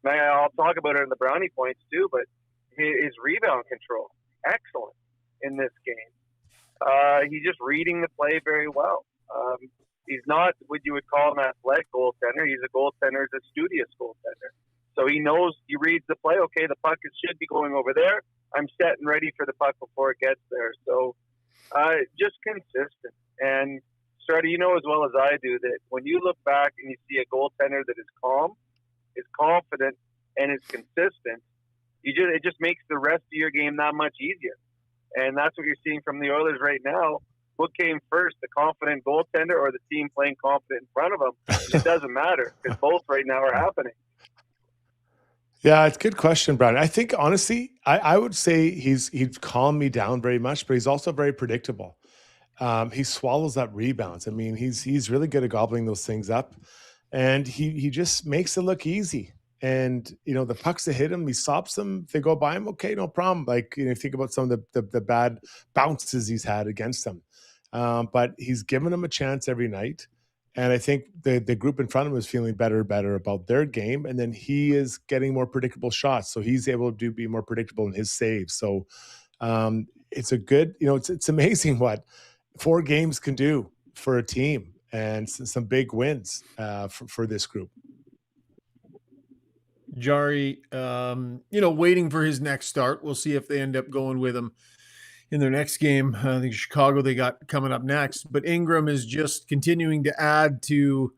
I'll talk about it in the Brownie points too, but his rebound control, excellent in this game. He's just reading the play very well. He's not what you would call an athletic goaltender. He's a goaltender, he's a studious goaltender. So he knows, he reads the play. Okay, the puck should be going over there. I'm set and ready for the puck before it gets there. So just consistent. And Struty, you know as well as I do that when you look back and you see a goaltender that is calm, is confident, and is consistent, it just makes the rest of your game that much easier. And that's what you're seeing from the Oilers right now. What came first, the confident goaltender or the team playing confident in front of them? It doesn't matter because both right now are happening. Yeah, it's a good question, Brownie. I think honestly, I would say he's calmed me down very much, but he's also very predictable. He swallows up rebounds. I mean, he's really good at gobbling those things up, and he just makes it look easy. And the pucks that hit him, he stops them. If they go by him, okay, no problem. Like think about some of the bad bounces he's had against them, but he's given them a chance every night. And I think the group in front of him is feeling better and better about their game, and then he is getting more predictable shots, so he's able to be more predictable in his saves. So it's a good, it's amazing what 4 games can do for a team, and some big wins for this group. Jari, waiting for his next start. We'll see if they end up going with him in their next game. I think Chicago they got coming up next. But Ingram is just continuing to add to,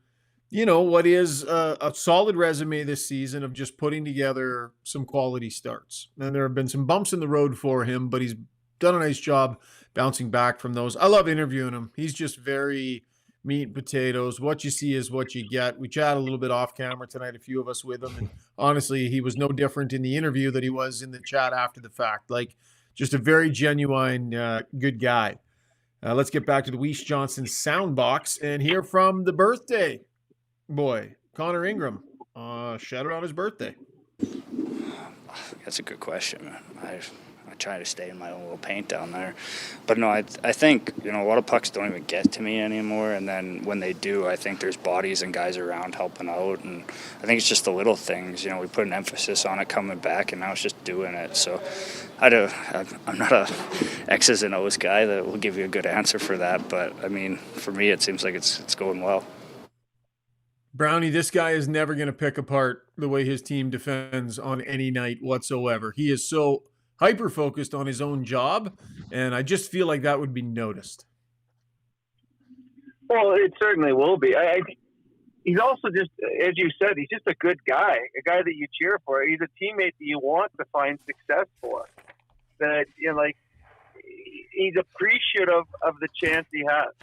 what is a solid resume this season of just putting together some quality starts. And there have been some bumps in the road for him, but he's done a nice job bouncing back from those. I love interviewing him. He's just very meat and potatoes. What you see is what you get. We chat a little bit off camera tonight, a few of us with him. And honestly, he was no different in the interview that he was in the chat after the fact. Like, just a very genuine, good guy. Let's get back to the Weiss Johnson sound box and hear from the birthday boy, Connor Ingram. Shout out on his birthday. That's a good question, man. I try to stay in my own little paint down there. But no, I think, a lot of pucks don't even get to me anymore. And then when they do, I think there's bodies and guys around helping out. And I think it's just the little things. We put an emphasis on it coming back, and now it's just doing it. So I'm not a X's and O's guy that will give you a good answer for that. But, I mean, for me, it seems like it's going well. Brownie, this guy is never going to pick apart the way his team defends on any night whatsoever. He is so hyper-focused on his own job, and I just feel like that would be noticed. Well, it certainly will be. He's also just, as you said, he's just a good guy, a guy that you cheer for. He's a teammate that you want to find success for. That, he's appreciative of the chance he has.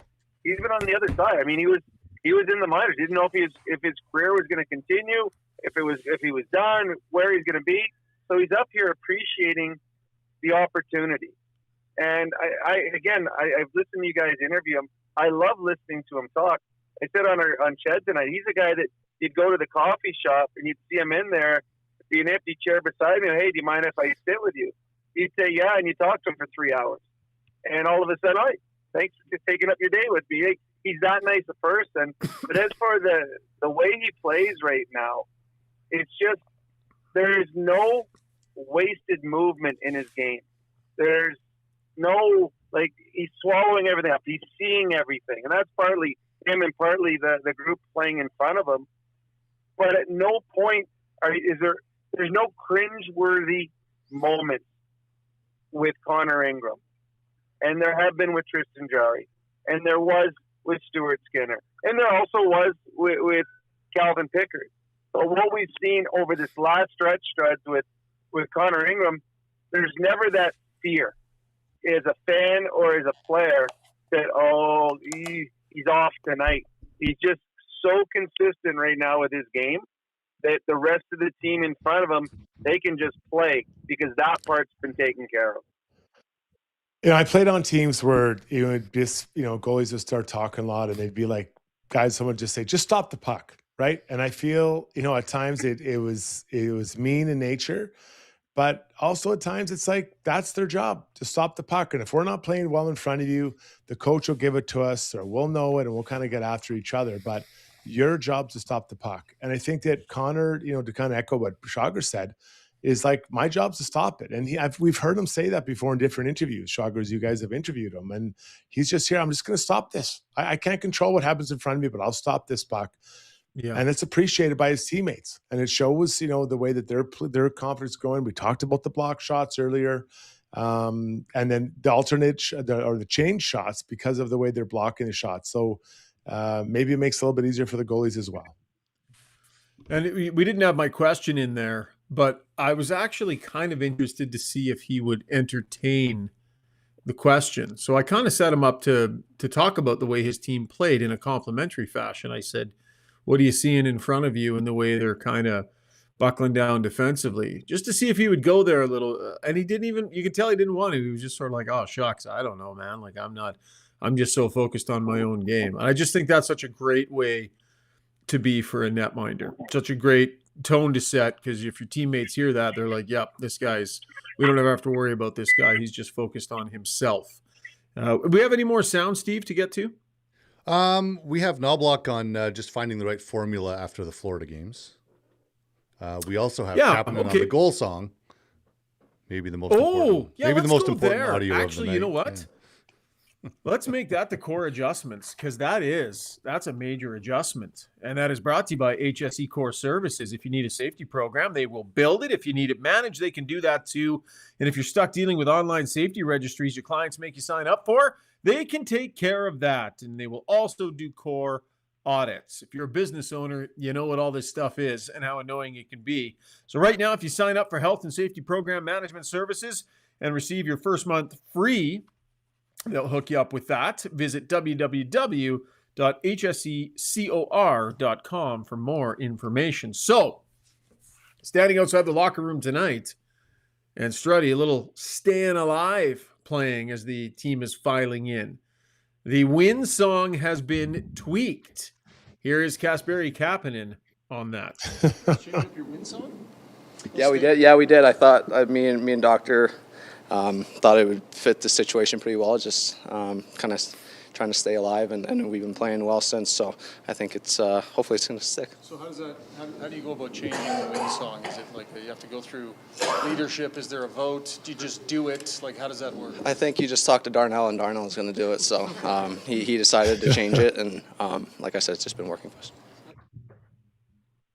He's been on the other side. I mean, he was in the minors. He didn't know if his career was going to continue, if he was done, where he's going to be. So he's up here appreciating the opportunity. And I've listened to you guys interview him. I love listening to him talk. I said on Shed tonight, he's a guy that you'd go to the coffee shop and you'd see him in there, be an empty chair beside me. Hey, do you mind if I sit with you? He'd say, yeah, and you talk to him for 3 hours. And all of a sudden, all right, thanks for taking up your day with me. He's that nice a person. But as for the way he plays right now, it's just there's no wasted movement in his game. There's no, he's swallowing everything up. He's seeing everything. And that's partly him and partly the group playing in front of him. But at no point there's no cringe-worthy moments with Connor Ingram. And there have been with Tristan Jarry. And there was with Stuart Skinner. And there also was with Calvin Pickard. So what we've seen over this last stretch with Connor Ingram, there's never that fear as a fan or as a player that, he's off tonight. He's just so consistent right now with his game that the rest of the team in front of him, they can just play because that part's been taken care of. I played on teams where goalies would start talking a lot, and they'd be like, guys, someone just say, just stop the puck, right? And I feel, at times it was mean in nature, but also at times it's like that's their job to stop the puck. And if we're not playing well in front of you, the coach will give it to us, or we'll know it, and we'll kind of get after each other. But your job's to stop the puck. And I think that Connor, to kind of echo what Rishaug said, is like, my job's to stop it. And we've heard him say that before in different interviews. Shoggers, you guys have interviewed him, and he's just here. I'm just going to stop this. I can't control what happens in front of me, but I'll stop this puck. Yeah. And it's appreciated by his teammates. And it shows, the way that their confidence is growing. We talked about the block shots earlier. And then the alternate or the change shots because of the way they're blocking the shots. So maybe it makes it a little bit easier for the goalies as well. And we didn't have my question in there, but I was actually kind of interested to see if he would entertain the question. So I kind of set him up to talk about the way his team played in a complimentary fashion. I said, what are you seeing in front of you in the way they're kind of buckling down defensively, just to see if he would go there a little. And he didn't even, you could tell he didn't want to. He was just sort of like, oh, shucks, I don't know, man. Like, I'm just so focused on my own game. And I just think that's such a great way to be for a netminder. Such a great tone to set, because if your teammates hear that, they're like, yep, we don't ever have to worry about this guy. He's just focused on himself. We have any more sound, Steve, to get to? We have Knobloch on just finding the right formula after the Florida games. We also have Kapanen on the goal song. Maybe the most important. Maybe the most important audio Actually, of the night. You know what? Yeah. Let's make that the core adjustments, because that's a major adjustment. And that is brought to you by HSE Core Services. If you need a safety program, they will build it. If you need it managed, they can do that too. And if you're stuck dealing with online safety registries your clients make you sign up for, they can take care of that. And they will also do core audits. If you're a business owner, you know what all this stuff is and how annoying it can be. So right now, if you sign up for health and safety program management services and receive your first month free, they'll hook you up with that. Visit www.hsecor.com for more information. So, standing outside the locker room tonight, and Struty, a little Staying Alive playing as the team is filing in. The win song has been tweaked. Here is Kasperi Kapanen on that. Change up your win song? Yeah, we did. I thought me and Doctor thought it would fit the situation pretty well. Just kind of trying to stay alive, and we've been playing well since. So I think it's hopefully it's going to stick. So how do you go about changing the win song? Is it like you have to go through leadership? Is there a vote? Do you just do it? Like, how does that work? I think you just talk to Darnell, and Darnell is going to do it. So he decided to change it, and like I said, it's just been working for us.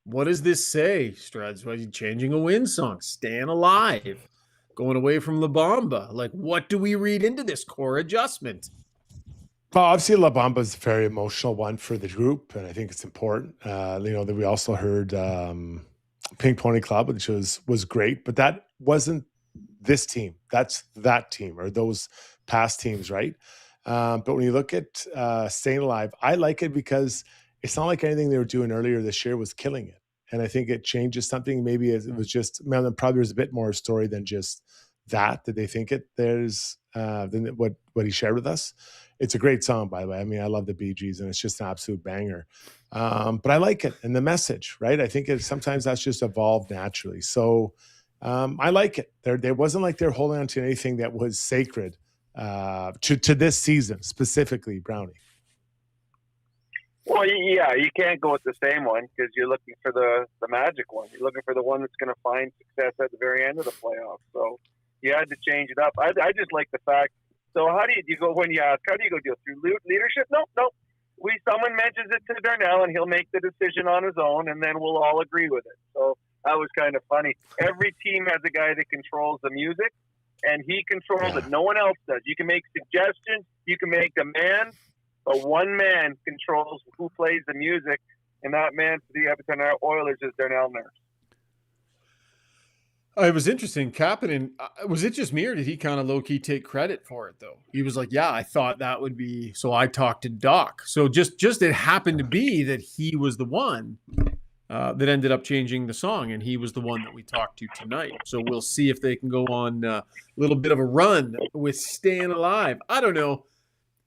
What does this say, Struds? Why are you changing a win song? Staying alive. Going away from La Bamba. Like, what do we read into this core adjustment? Well, obviously, La Bamba is a very emotional one for the group, and I think it's important. That we also heard Pink Pony Club, which was great, but that wasn't this team. That's that team, or those past teams, right? But when you look at Staying Alive, I like it because it's not like anything they were doing earlier this year was killing it. And I think it changes something. Maybe it was just, probably there's a bit more story than just that they think there's than what he shared with us. It's a great song, by the way. I mean, I love the Bee Gees, and it's just an absolute banger. But I like it, and the message, right? I think sometimes that's just evolved naturally. So I like it. There wasn't like they're holding on to anything that was sacred to this season, specifically, Brownie. Well, yeah, you can't go with the same one because you're looking for the magic one. You're looking for the one that's going to find success at the very end of the playoffs. So you had to change it up. I just like the fact. So how do you go when you ask? How do you go deal through leadership? Nope. Someone mentions it to Darnell, and he'll make the decision on his own, and then we'll all agree with it. So that was kind of funny. Every team has a guy that controls the music, and he controls it. No one else does. You can make suggestions. You can make demands. But one man controls who plays the music, and that man for the Edmonton Oilers is Darnell Nurse. It was interesting. Kapanen, was it just me, or did he kind of low-key take credit for it, though? He was like, yeah, I thought that would be, so I talked to Doc. So just it happened to be that he was the one that ended up changing the song, and he was the one that we talked to tonight. So we'll see if they can go on a little bit of a run with Staying Alive. I don't know.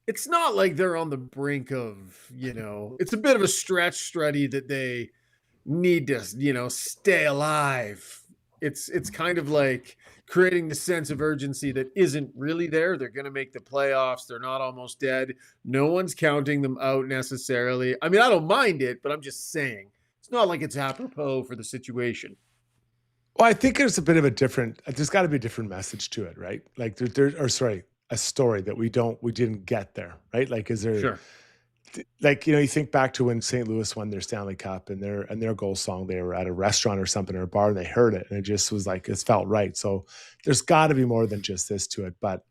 It's not like they're on the brink of, it's a bit of a stretch, Struty, that they need to, stay alive. It's kind of like creating the sense of urgency that isn't really there. They're going to make the playoffs. They're not almost dead. No one's counting them out necessarily. I mean, I don't mind it, but I'm just saying it's not like it's apropos for the situation. Well, I think there's a bit of there's got to be a different message to it, right? Like a story that we didn't get there, right? Like, is there, sure. Like, you think back to when St. Louis won their Stanley Cup and their goal song, they were at a restaurant or something or a bar and they heard it and it just was like, it felt right. So there's got to be more than just this to it. But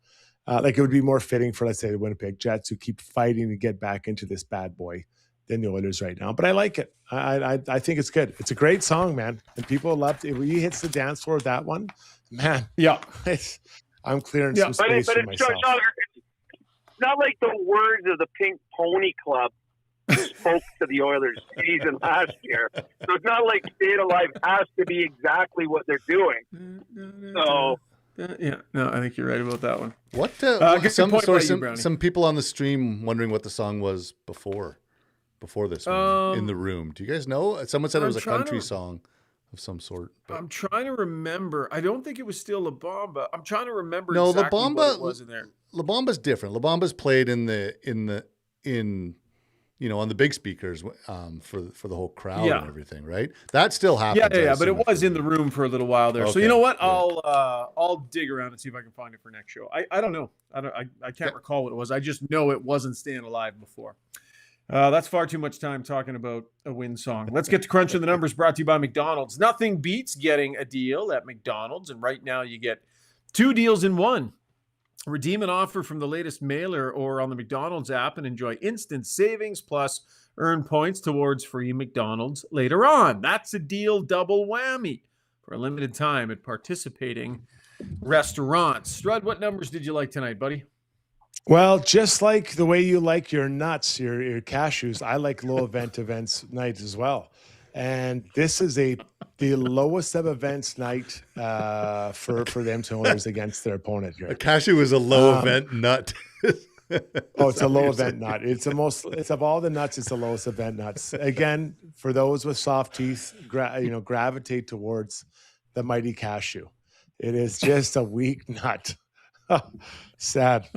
like, it would be more fitting for, let's say, the Winnipeg Jets who keep fighting to get back into this bad boy than the Oilers right now. But I like it. I think it's good. It's a great song, man. And people loved it. When he hits the dance floor with that one, man. Yeah. I'm clearing Yeah, some But, space but for it's myself. it's not like the words of the Pink Pony Club spoke to the Oilers season last year. So it's not like Staying Alive has to be exactly what they're doing. So Yeah, no, I think you're right about that one. What? Good point by you, Brownie. Some people on the stream wondering what the song was before this one in the room. Do you guys know? Someone said it was a country song of some sort. But... I'm trying to remember. I don't think it was still La Bamba. I'm trying to remember no, exactly La Bamba, what it was in there. La Bamba's different. La Bamba's played in on the big speakers for the whole crowd and everything, right? That still happens. Yeah, but it was in the room for a little while there. Okay, so you know what? good. I'll dig around and see if I can find it for next show. I don't know. I can't recall what it was. I just know it wasn't Staying Alive before. That's far too much time talking about a win song. Let's get to crunching the numbers, brought to you by McDonald's. Nothing beats getting a deal at McDonald's, and right now you get 2 deals in 1. Redeem an offer from the latest mailer or on the McDonald's app and enjoy instant savings plus earn points towards free McDonald's later on. That's a deal double whammy for a limited time at participating restaurants. Strud, what numbers did you like tonight, buddy? Well, just like the way you like your nuts, your cashews, I like low events night as well. And this is the lowest of events night for them to owners against their opponent here. A cashew is a low event nut. It's a low event nut. It's of all the nuts, it's the lowest event nuts. Again, for those with soft teeth, gravitate towards the mighty cashew. It is just a weak nut. Sad.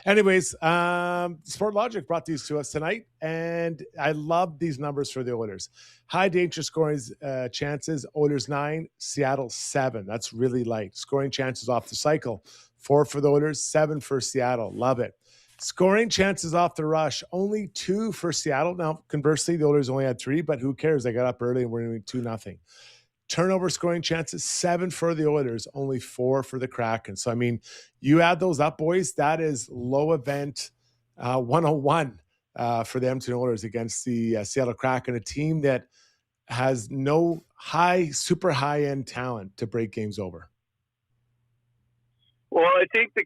Anyways, Sport Logic brought these to us tonight, and I love these numbers for the Oilers. High danger scoring chances, Oilers 9, Seattle 7. That's really light. Scoring chances off the cycle, 4 for the Oilers, 7 for Seattle. Love it. Scoring chances off the rush, only 2 for Seattle. Now, conversely, the Oilers only had 3, but who cares? They got up early and we're doing 2-0. Turnover scoring chances, 7 for the Oilers, only 4 for the Kraken. So, I mean, you add those up, boys, that is low event 101 for the Edmonton Oilers against the Seattle Kraken, a team that has no super high-end talent to break games over. Well, I think the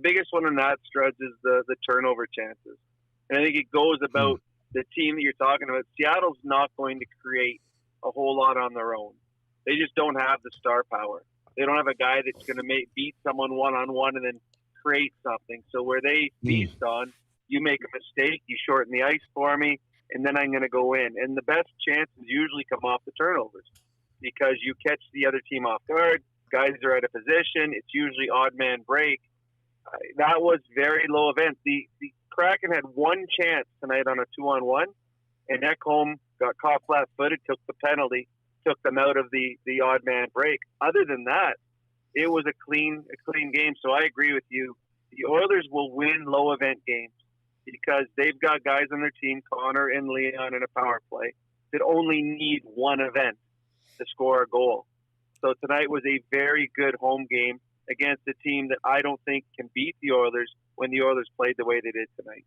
biggest one in that, Struds, is the turnover chances. And I think it goes about the team that you're talking about. Seattle's not going to create a whole lot on their own. They just don't have the star power. They don't have a guy that's going to beat someone one-on-one and then create something. So where they feast on, you make a mistake, you shorten the ice for me, and then I'm going to go in. And the best chances usually come off the turnovers because you catch the other team off guard, guys are out of position, it's usually odd man break. That was very low event. The Kraken had one chance tonight on a 2-on-1, and Ekholm got caught flat-footed, took the penalty, took them out of the odd man break. Other than that, it was a clean game. So I agree with you. The Oilers will win low event games because they've got guys on their team, Connor and Leon, in a power play that only need one event to score a goal. So tonight was a very good home game against a team that I don't think can beat the Oilers when the Oilers played the way they did tonight.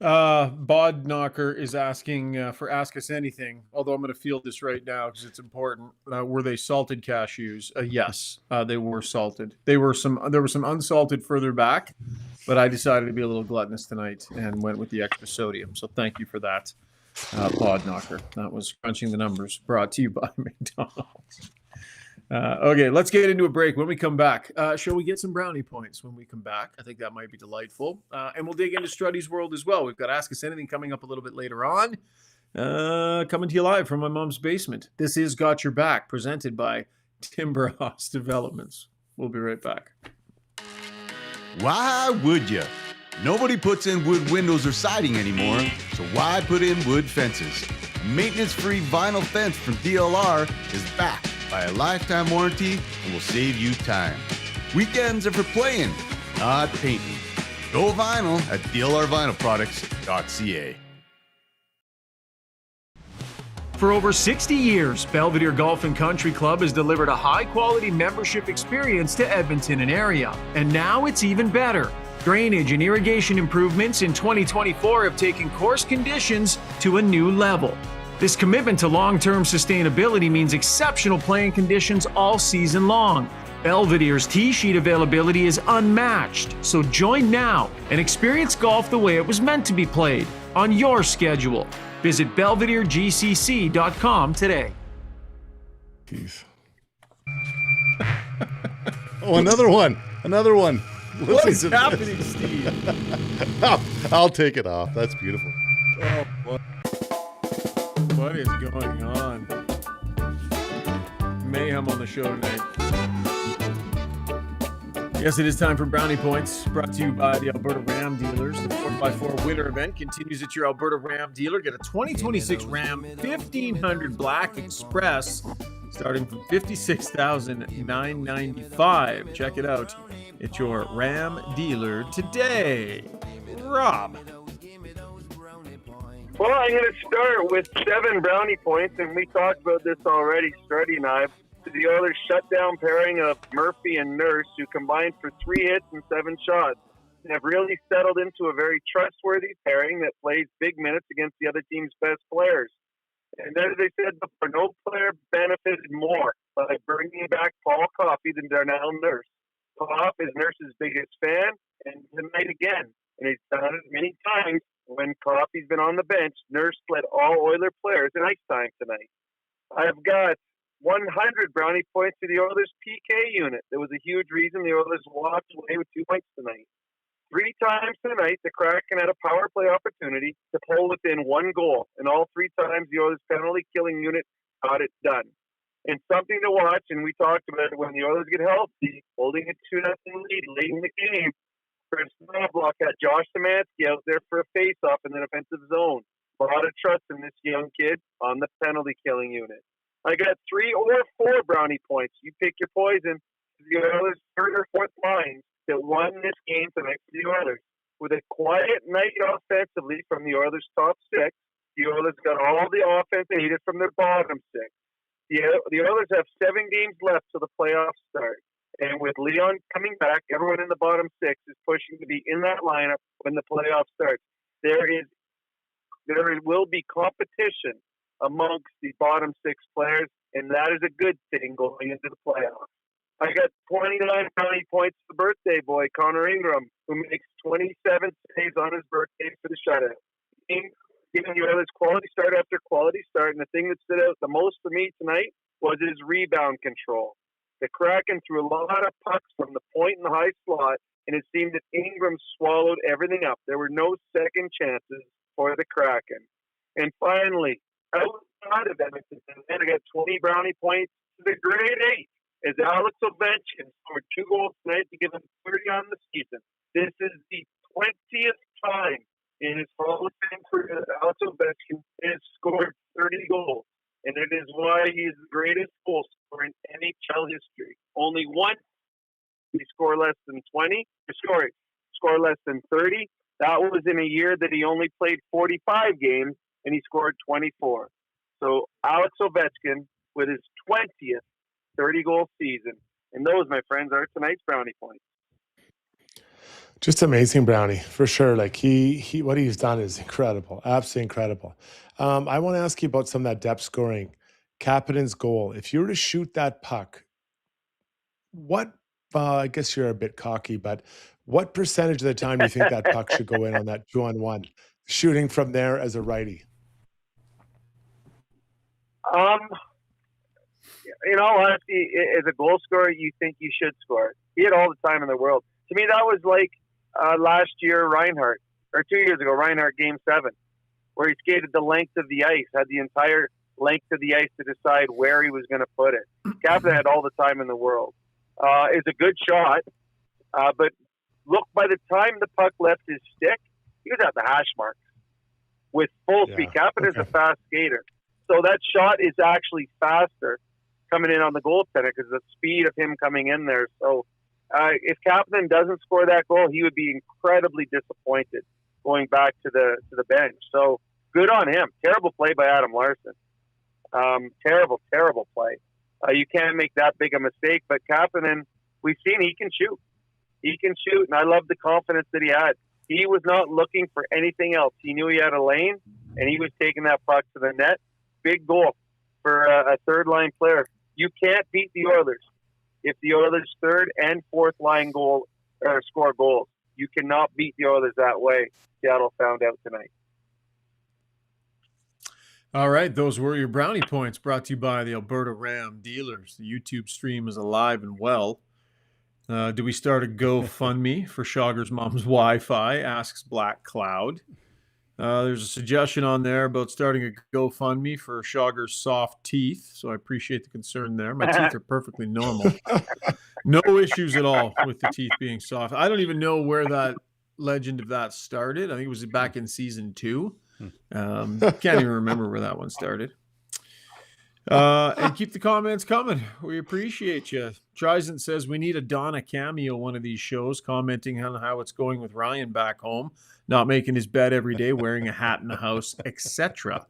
Bod Knocker is asking for Ask Us Anything, although I'm going to field this right now because it's important. Were they salted cashews? Yes, they were salted. There were some unsalted further back, but I decided to be a little gluttonous tonight and went with the extra sodium. So thank you for that, Bod Knocker. That was Crunching the Numbers, brought to you by McDonald's. Okay, let's get into a break. When we come back, shall we get some brownie points when we come back? I think that might be delightful. And we'll dig into Struty's world as well. We've got Ask Us Anything coming up a little bit later on. Coming to you live from my mom's basement. This is Got Your Back, presented by Timber House Developments. We'll be right back. Why would you? Nobody puts in wood windows or siding anymore, so why put in wood fences? Maintenance-free vinyl fence from DLR is back by a lifetime warranty and will save you time. Weekends are for playing, not painting. Go vinyl at dlrvinylproducts.ca. For over 60 years, Belvedere Golf and Country Club has delivered a high-quality membership experience to Edmonton and area. And now it's even better. Drainage and irrigation improvements in 2024 have taken course conditions to a new level. This commitment to long-term sustainability means exceptional playing conditions all season long. Belvedere's tee sheet availability is unmatched, so join now and experience golf the way it was meant to be played, on your schedule. Visit BelvedereGCC.com today. Jeez. Oh, another one. What is happening, Steve? I'll take it off. That's beautiful. Oh, what is going on? Mayhem on the show tonight. Yes, it is time for Brownie Points, brought to you by the Alberta Ram Dealers. The 4x4 winter event continues at your Alberta Ram dealer. Get a 2026 Ram 1500 Black Express starting from $56,995. Check it out at your Ram dealer today. Rob. Well, I'm going to start with 7 brownie points, and we talked about this already, Struty and I. The Oilers' shutdown pairing of Murphy and Nurse, who combined for 3 hits and 7 shots, and have really settled into a very trustworthy pairing that plays big minutes against the other team's best players. And as they said before, no player benefited more by bringing back Paul Coffey than Darnell Nurse. Coff is Nurse's biggest fan, and tonight again, and he's done it many times when Coffey's been on the bench, Nurse led all Oiler players in ice time tonight. I've got 100 brownie points to the Oilers' PK unit. There was a huge reason the Oilers walked away with 2 points tonight. 3 times tonight, the Kraken had a power play opportunity to pull within 1 goal, and all 3 times the Oilers' penalty-killing unit got it done. And something to watch, and we talked about it when the Oilers get healthy, holding a 2-0 lead late in the game. Chris Knobloch had Josh Szymanski out there for a face-off in the defensive zone. A lot of trust in this young kid on the penalty-killing unit. I got 3 or 4 brownie points. You pick your poison. The Oilers' 3rd or 4th lines that won this game tonight for the Oilers. With a quiet night offensively from the Oilers' top 6, the Oilers got all the offense they needed from their bottom 6. The Oilers have 7 games left till the playoffs start. And with Leon coming back, everyone in the bottom 6 is pushing to be in that lineup when the playoffs start. There will be competition amongst the bottom 6 players, and that is a good thing going into the playoffs. I got 29 brownie points for the birthday boy, Connor Ingram, who makes 27 saves on his birthday for the shutout. Giving the Oilers quality start after quality start, and the thing that stood out the most for me tonight was his rebound control. The Kraken threw a lot of pucks from the point in the high slot, and it seemed that Ingram swallowed everything up. There were no second chances for the Kraken. And finally, outside of Edmonton, I got 20 brownie points to the grade 8 as Alex Ovechkin scored 2 goals tonight to give him 30 on the season. This is the 20th time in his Hall of Fame career that Alex Ovechkin has scored 30 goals. And it is why he is the greatest goal scorer in NHL history. Only once he scored less than 20. Score less than 30. That was in a year that he only played 45 games, and he scored 24. So Alex Ovechkin with his 20th 30-goal season. And those, my friends, are tonight's brownie points. Just amazing, Brownie, for sure. Like he what he's done is incredible, absolutely incredible. I want to ask you about some of that depth scoring. Kapanen's goal. If you were to shoot that puck, what? I guess you're a bit cocky, but what percentage of the time do you think that puck should go in on that 2-on-1, shooting from there as a righty? Honestly, as a goal scorer, you think you should score. He had all the time in the world. To me, that was like last year, Reinhardt, or 2 years ago, Reinhardt Game 7, where he skated the length of the ice, had the entire length of the ice to decide where he was going to put it. Kapanen had all the time in the world. It's a good shot, but look, by the time the puck left his stick, he was at the hash mark with full speed. Kapanen's a fast skater. So that shot is actually faster coming in on the goaltender because of the speed of him coming in there. So if Kapanen doesn't score that goal, he would be incredibly disappointed going back to the bench. So good on him. Terrible play by Adam Larson. Terrible play. You can't make that big a mistake. But Kapanen, we've seen he can shoot. He can shoot, and I love the confidence that he had. He was not looking for anything else. He knew he had a lane, and he was taking that puck to the net. big goal for a third-line player. You can't beat the Oilers if the Oilers' third and fourth-line goal score goals. You cannot beat the Oilers that way. Seattle found out tonight. All right, those were your brownie points brought to you by the Alberta Ram dealers. The YouTube stream is alive and well. Do we start a GoFundMe for Shogger's mom's Wi-Fi? Asks Black Cloud. There's a suggestion on there about starting a GoFundMe for Shogger's soft teeth, so I appreciate the concern there. My teeth are perfectly normal. No issues at all with the teeth being soft. I don't even know where that legend of that started. I think it was back in season 2. Can't even remember where that one started. And keep the comments coming. We appreciate you. Trizent says we need a Donna cameo one of these shows, commenting on how it's going with Ryan back home, not making his bed every day, wearing a hat in the house, etc.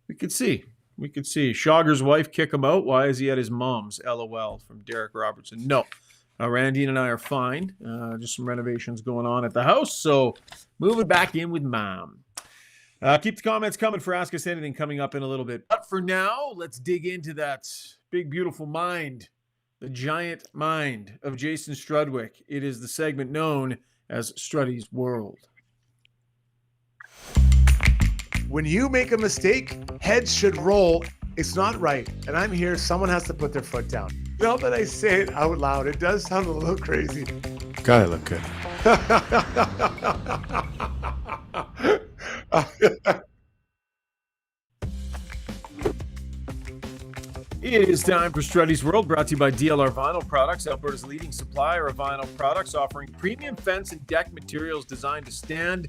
We could see. Shogger's wife kick him out. Why is he at his mom's? LOL from Derek Robertson. No. Randy and I are fine. Just some renovations going on at the house. So moving back in with mom. Keep the comments coming for Ask Us Anything coming up in a little bit. But for now, let's dig into that big, beautiful mind, the giant mind of Jason Strudwick. It is the segment known as Struty's World. When you make a mistake, heads should roll. It's not right. And I'm here. Someone has to put their foot down. Now that I say it out loud, it does sound a little crazy. Gotta look good. It is time for Struty's World, brought to you by DLR Vinyl Products, Alberta's leading supplier of vinyl products, offering premium fence and deck materials designed to stand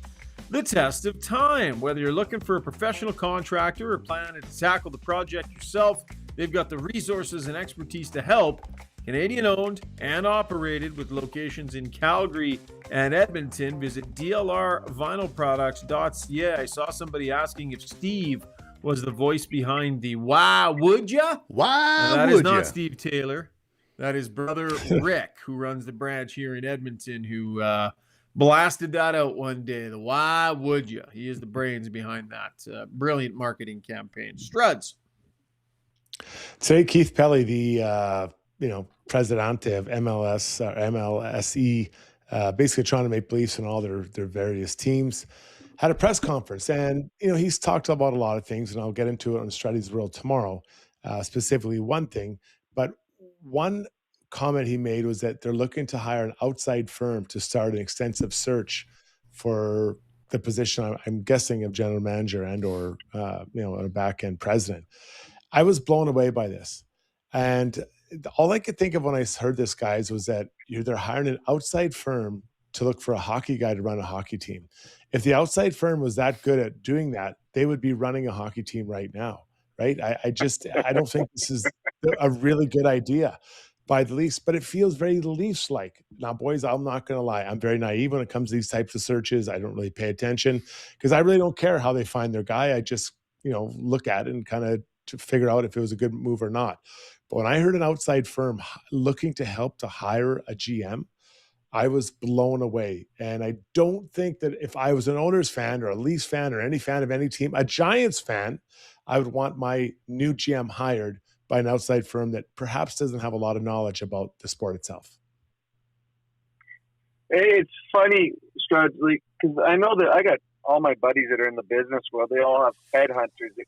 the test of time. Whether you're looking for a professional contractor or planning to tackle the project yourself, they've got the resources and expertise to help. Canadian-owned and operated with locations in Calgary and Edmonton. Visit dlrvinylproducts.ca. I saw somebody asking if Steve was the voice behind the Why Would Ya? That is not Steve Taylor. That is brother Rick, who runs the branch here in Edmonton, who blasted that out one day. The Why Would Ya? He is the brains behind that brilliant marketing campaign. Struds. Today, Keith Pelly, the presidente of MLS or MLSE, basically trying to make beliefs in all their various teams, had a press conference. And, he's talked about a lot of things, and I'll get into it on Struty's World tomorrow, specifically one thing. But one comment he made was that they're looking to hire an outside firm to start an extensive search for the position, I'm guessing, of general manager and or, a back-end president. I was blown away by this. And all I could think of when I heard this, guys, was that they're hiring an outside firm to look for a hockey guy to run a hockey team. If the outside firm was that good at doing that, they would be running a hockey team right now, right? I don't think this is a really good idea by the Leafs, but it feels very Leafs-like. Now, boys, I'm not going to lie. I'm very naive when it comes to these types of searches. I don't really pay attention because I really don't care how they find their guy. I just, look at it and kind of to figure out if it was a good move or not. But when I heard an outside firm looking to help to hire a GM, I was blown away. And I don't think that if I was an Oilers fan or a Leafs fan or any fan of any team, a Giants fan, I would want my new GM hired by an outside firm that perhaps doesn't have a lot of knowledge about the sport itself. It's funny, Struds, because I know that I got all my buddies that are in the business world. They all have headhunters that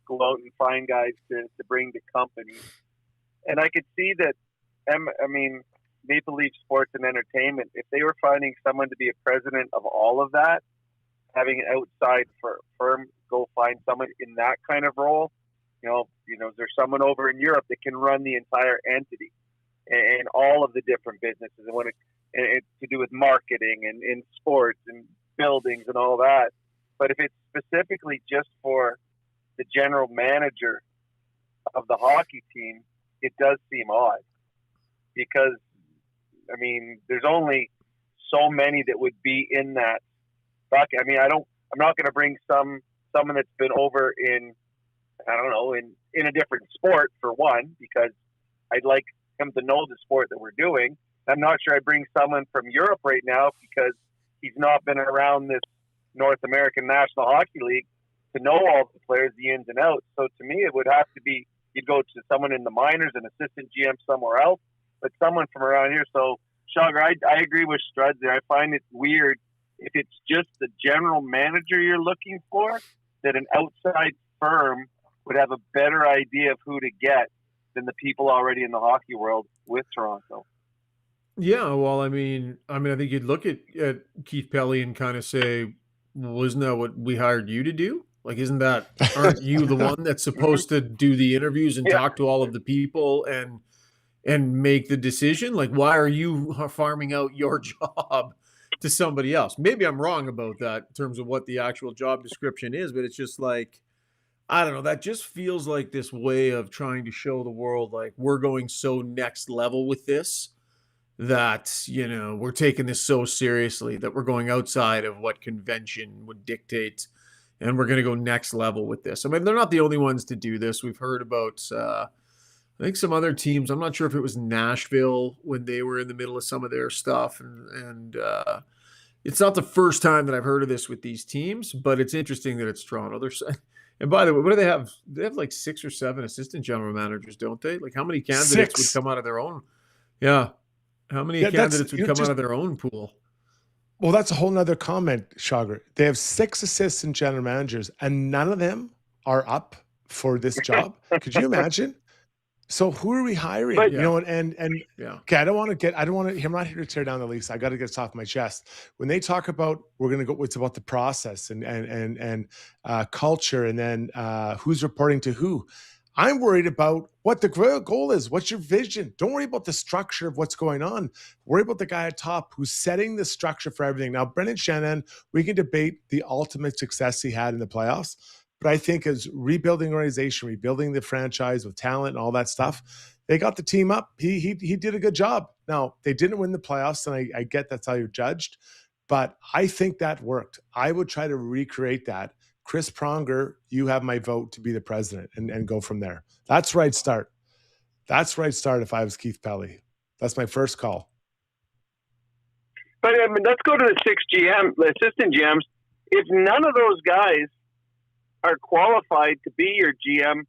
go out and find guys to bring to companies. And I could see that, Maple Leaf Sports and Entertainment, if they were finding someone to be a president of all of that, having an outside firm go find someone in that kind of role, there's someone over in Europe that can run the entire entity and all of the different businesses and to do with marketing and in sports and buildings and all that. But if it's specifically just for the general manager of the hockey team, it does seem odd because, there's only so many that would be in that bucket. I'm not going to bring someone that's been over in a different sport for one, because I'd like him to know the sport that we're doing. I'm not sure I'd bring someone from Europe right now because he's not been around this North American National Hockey League to know all the players, the ins and outs. So to me, it would have to be you'd go to someone in the minors, an assistant GM somewhere else, but someone from around here. So, Shogger, I agree with Struds there. I find it weird if it's just the general manager you're looking for, that an outside firm would have a better idea of who to get than the people already in the hockey world with Toronto. Yeah, well, I mean, I think you'd look at Keith Pelly and kind of say, well, isn't that what we hired you to do? Like, aren't you the one that's supposed to do the interviews and talk to all of the people and make the decision? Like, why are you farming out your job to somebody else? Maybe I'm wrong about that in terms of what the actual job description is, but it's just like, I don't know, that just feels like this way of trying to show the world, like, we're going so next level with this that, we're taking this so seriously that we're going outside of what convention would dictate, and we're going to go next level with this. I mean, they're not the only ones to do this. We've heard about, I think some other teams. I'm not sure if it was Nashville when they were in the middle of some of their stuff. And it's not the first time that I've heard of this with these teams, but it's interesting that it's Toronto. And by the way, what do they have? They have like 6 or 7 assistant general managers, don't they? Like, how many candidates would come out of their own? Yeah. How many candidates would come out of their own pool? Well, that's a whole nother comment, Shogger. They have 6 assistant general managers, and none of them are up for this job. Could you imagine? So who are we hiring? But, and okay, I don't want to. I'm not here to tear down the Leafs. I got to get this off my chest. When they talk about, we're going to go. It's about the process and culture, and then who's reporting to who. I'm worried about what the goal is. What's your vision? Don't worry about the structure of what's going on. Worry about the guy at top who's setting the structure for everything. Now, Brendan Shanahan, we can debate the ultimate success he had in the playoffs, but I think as rebuilding organization, rebuilding the franchise with talent and all that stuff, they got the team up. He did a good job. Now, they didn't win the playoffs, and I get that's how you're judged, but I think that worked. I would try to recreate that. Chris Pronger, you have my vote to be the president and go from there. That's where I'd start. That's where I'd start if I was Keith Pelly. That's my first call. But let's go to the 6 the assistant GMs. If none of those guys are qualified to be your GM,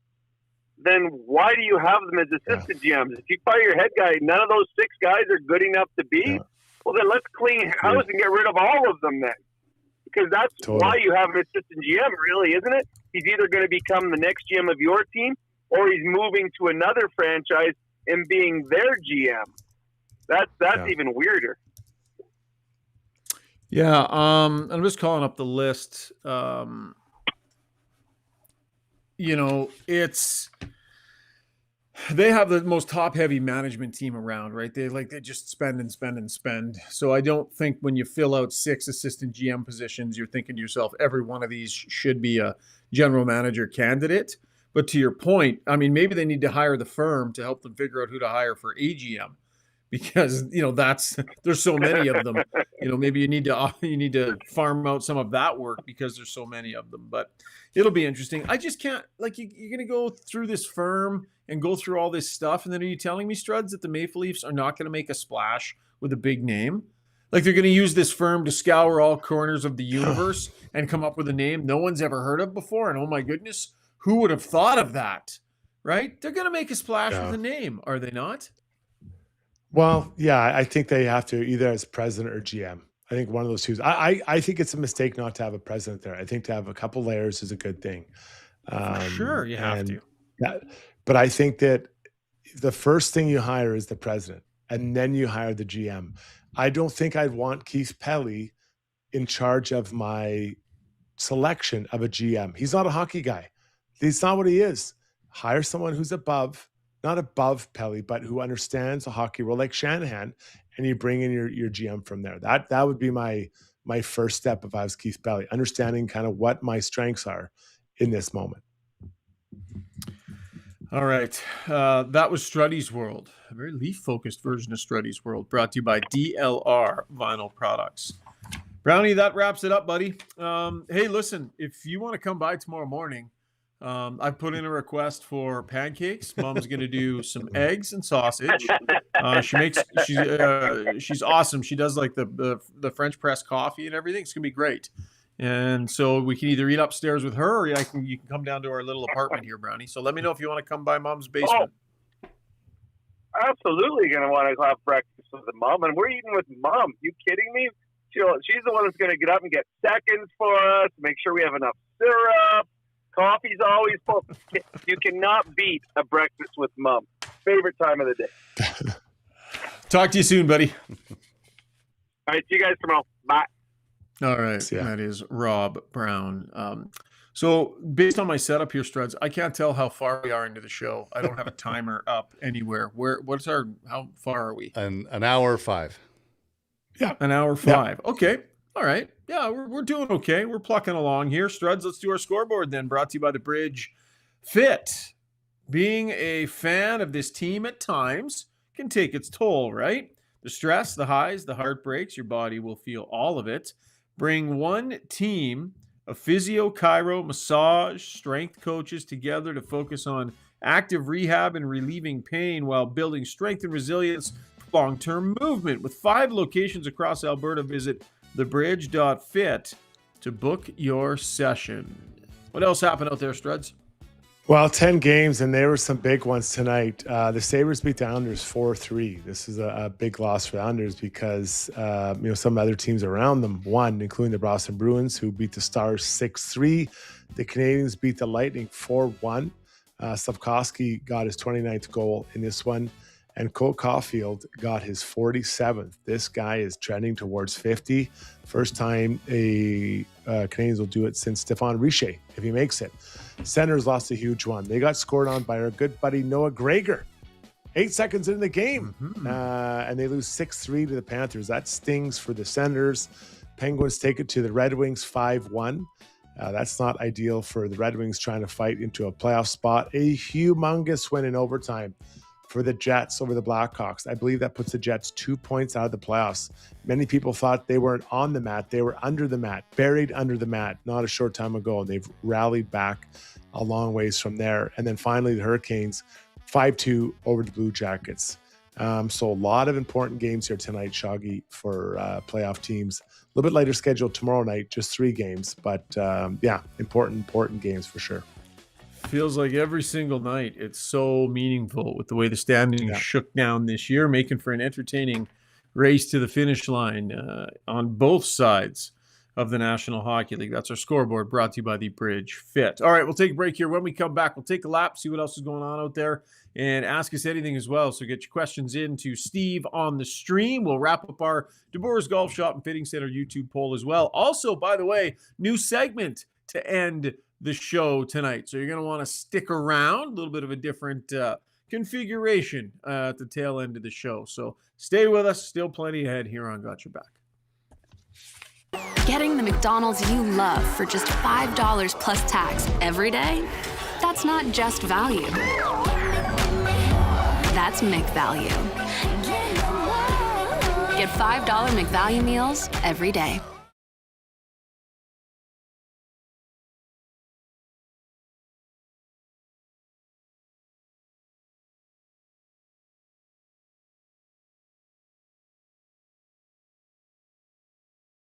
then why do you have them as assistant GMs? If you fire your head guy, none of those 6 guys are good enough to be, well, then let's clean house and get rid of all of them then. Because that's why you have an assistant GM, really, isn't it? He's either going to become the next GM of your team, or he's moving to another franchise and being their GM. That's even weirder. Yeah, I'm just calling up the list. They have the most top-heavy management team around, right? They just spend and spend and spend. So I don't think when you fill out 6 assistant GM positions, you're thinking to yourself, every one of these should be a general manager candidate. But to your point, I mean, maybe they need to hire the firm to help them figure out who to hire for a GM, because there's so many of them. Maybe you need to farm out some of that work because there's so many of them. But it'll be interesting. I just can't, like, you're going to go through this firm and go through all this stuff, and then are you telling me, Struds, that the Maple Leafs are not going to make a splash with a big name? Like, they're going to use this firm to scour all corners of the universe and come up with a name no one's ever heard of before, and oh my goodness, who would have thought of that, right? They're going to make a splash with a name, are they not? Well, yeah, I think they have to, either as president or GM. I think one of those two. I think it's a mistake not to have a president there. I think to have a couple layers is a good thing. Sure, you have to. Yeah, but I think that the first thing you hire is the president, and then you hire the GM. I don't think I'd want Keith Pelly in charge of my selection of a GM. He's not a hockey guy. He's not what he is. Hire someone who's not above Pelly, but who understands the hockey role, like Shanahan, and you bring in your GM from there. That would be my first step if I was Keith Pelly, understanding kind of what my strengths are in this moment. All right. That was Struty's World, a very Leaf-focused version of Struty's World, brought to you by DLR Vinyl Products. Brownie, that wraps it up, buddy. Hey, listen, if you want to come by tomorrow morning, I've put in a request for pancakes. Mom's going to do some eggs and sausage. She's awesome. She does like the French press coffee and everything. It's going to be great. And so we can either eat upstairs with her, or you can come down to our little apartment here, Brownie. So let me know if you want to come by Mom's basement. Absolutely going to want to have breakfast with the mom, and we're eating with Mom. You kidding me? She's the one that's going to get up and get seconds for us, make sure we have enough syrup. Coffee's always full. You cannot beat a breakfast with Mom. Favorite time of the day. Talk to you soon, buddy. All right, see you guys tomorrow. Bye. All right, Yeah. That is Rob Brown. So based on my setup here, Struds, I can't tell how far we are into the show. I don't have a timer up anywhere. How far are we? An hour 5. Yeah. An hour 5. Yeah. Okay. All right. Yeah, we're doing okay. We're plucking along here. Struds, let's do our scoreboard then, brought to you by the Bridge Fit. Being a fan of this team at times can take its toll, right? The stress, the highs, the heartbreaks, your body will feel all of it. Bring one team of physio, chiro, massage, strength coaches together to focus on active rehab and relieving pain while building strength and resilience for long-term movement. With 5 locations across Alberta, visit thebridge.fit to book your session. What else happened out there, Struds? Well, 10 games, and there were some big ones tonight. The Sabres beat the Islanders 4-3. This is a big loss for the Islanders because some other teams around them won, including the Boston Bruins, who beat the Stars 6-3. The Canadians beat the Lightning 4-1. Slavkovsky got his 29th goal in this one, and Cole Caulfield got his 47th. This guy is trending towards 50. First time a Canadians will do it since Stéphane Richer, if he makes it. Senators lost a huge one. They got scored on by our good buddy Noah Gregor. 8 seconds into the game, and they lose 6-3 to the Panthers. That stings for the Senators. Penguins take it to the Red Wings 5-1. That's not ideal for the Red Wings trying to fight into a playoff spot. A humongous win in overtime for the Jets over the Blackhawks. I believe that puts the Jets 2 points out of the playoffs. Many people thought they weren't on the mat. They were under the mat, buried under the mat, not a short time ago. And they've rallied back a long ways from there. And then finally, the Hurricanes 5-2 over the Blue Jackets. So a lot of important games here tonight, Shoggy, for playoff teams. A little bit later schedule tomorrow night, just 3 games. But important games for sure. Feels like every single night it's so meaningful with the way the standings shook down this year, making for an entertaining race to the finish line on both sides of the National Hockey League. That's our scoreboard, brought to you by the Bridge Fit. All right, we'll take a break here. When we come back, we'll take a lap, see what else is going on out there, and ask us anything as well. So get your questions in to Steve on the stream. We'll wrap up our DeBoer's Golf Shop and Fitting Center YouTube poll as well. Also, by the way, new segment to end the show tonight. So you're going to want to stick around. A little bit of a different configuration at the tail end of the show. So stay with us. Still plenty ahead here on Got Your Back. Getting the McDonald's you love for just $5 plus tax every day? That's not just value. That's McValue. Get $5 McValue meals every day.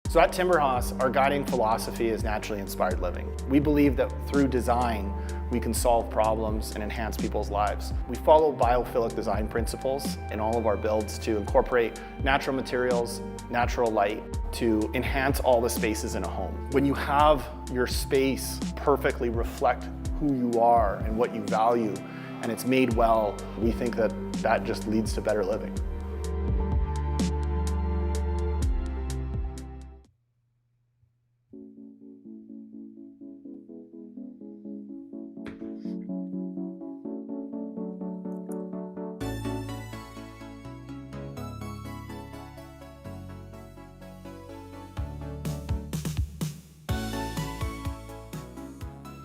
So at Timberhouse, our guiding philosophy is naturally inspired living. We believe that through design, we can solve problems and enhance people's lives. We follow biophilic design principles in all of our builds to incorporate natural materials, natural light, to enhance all the spaces in a home. When you have your space perfectly reflect who you are and what you value, and it's made well, we think that that just leads to better living.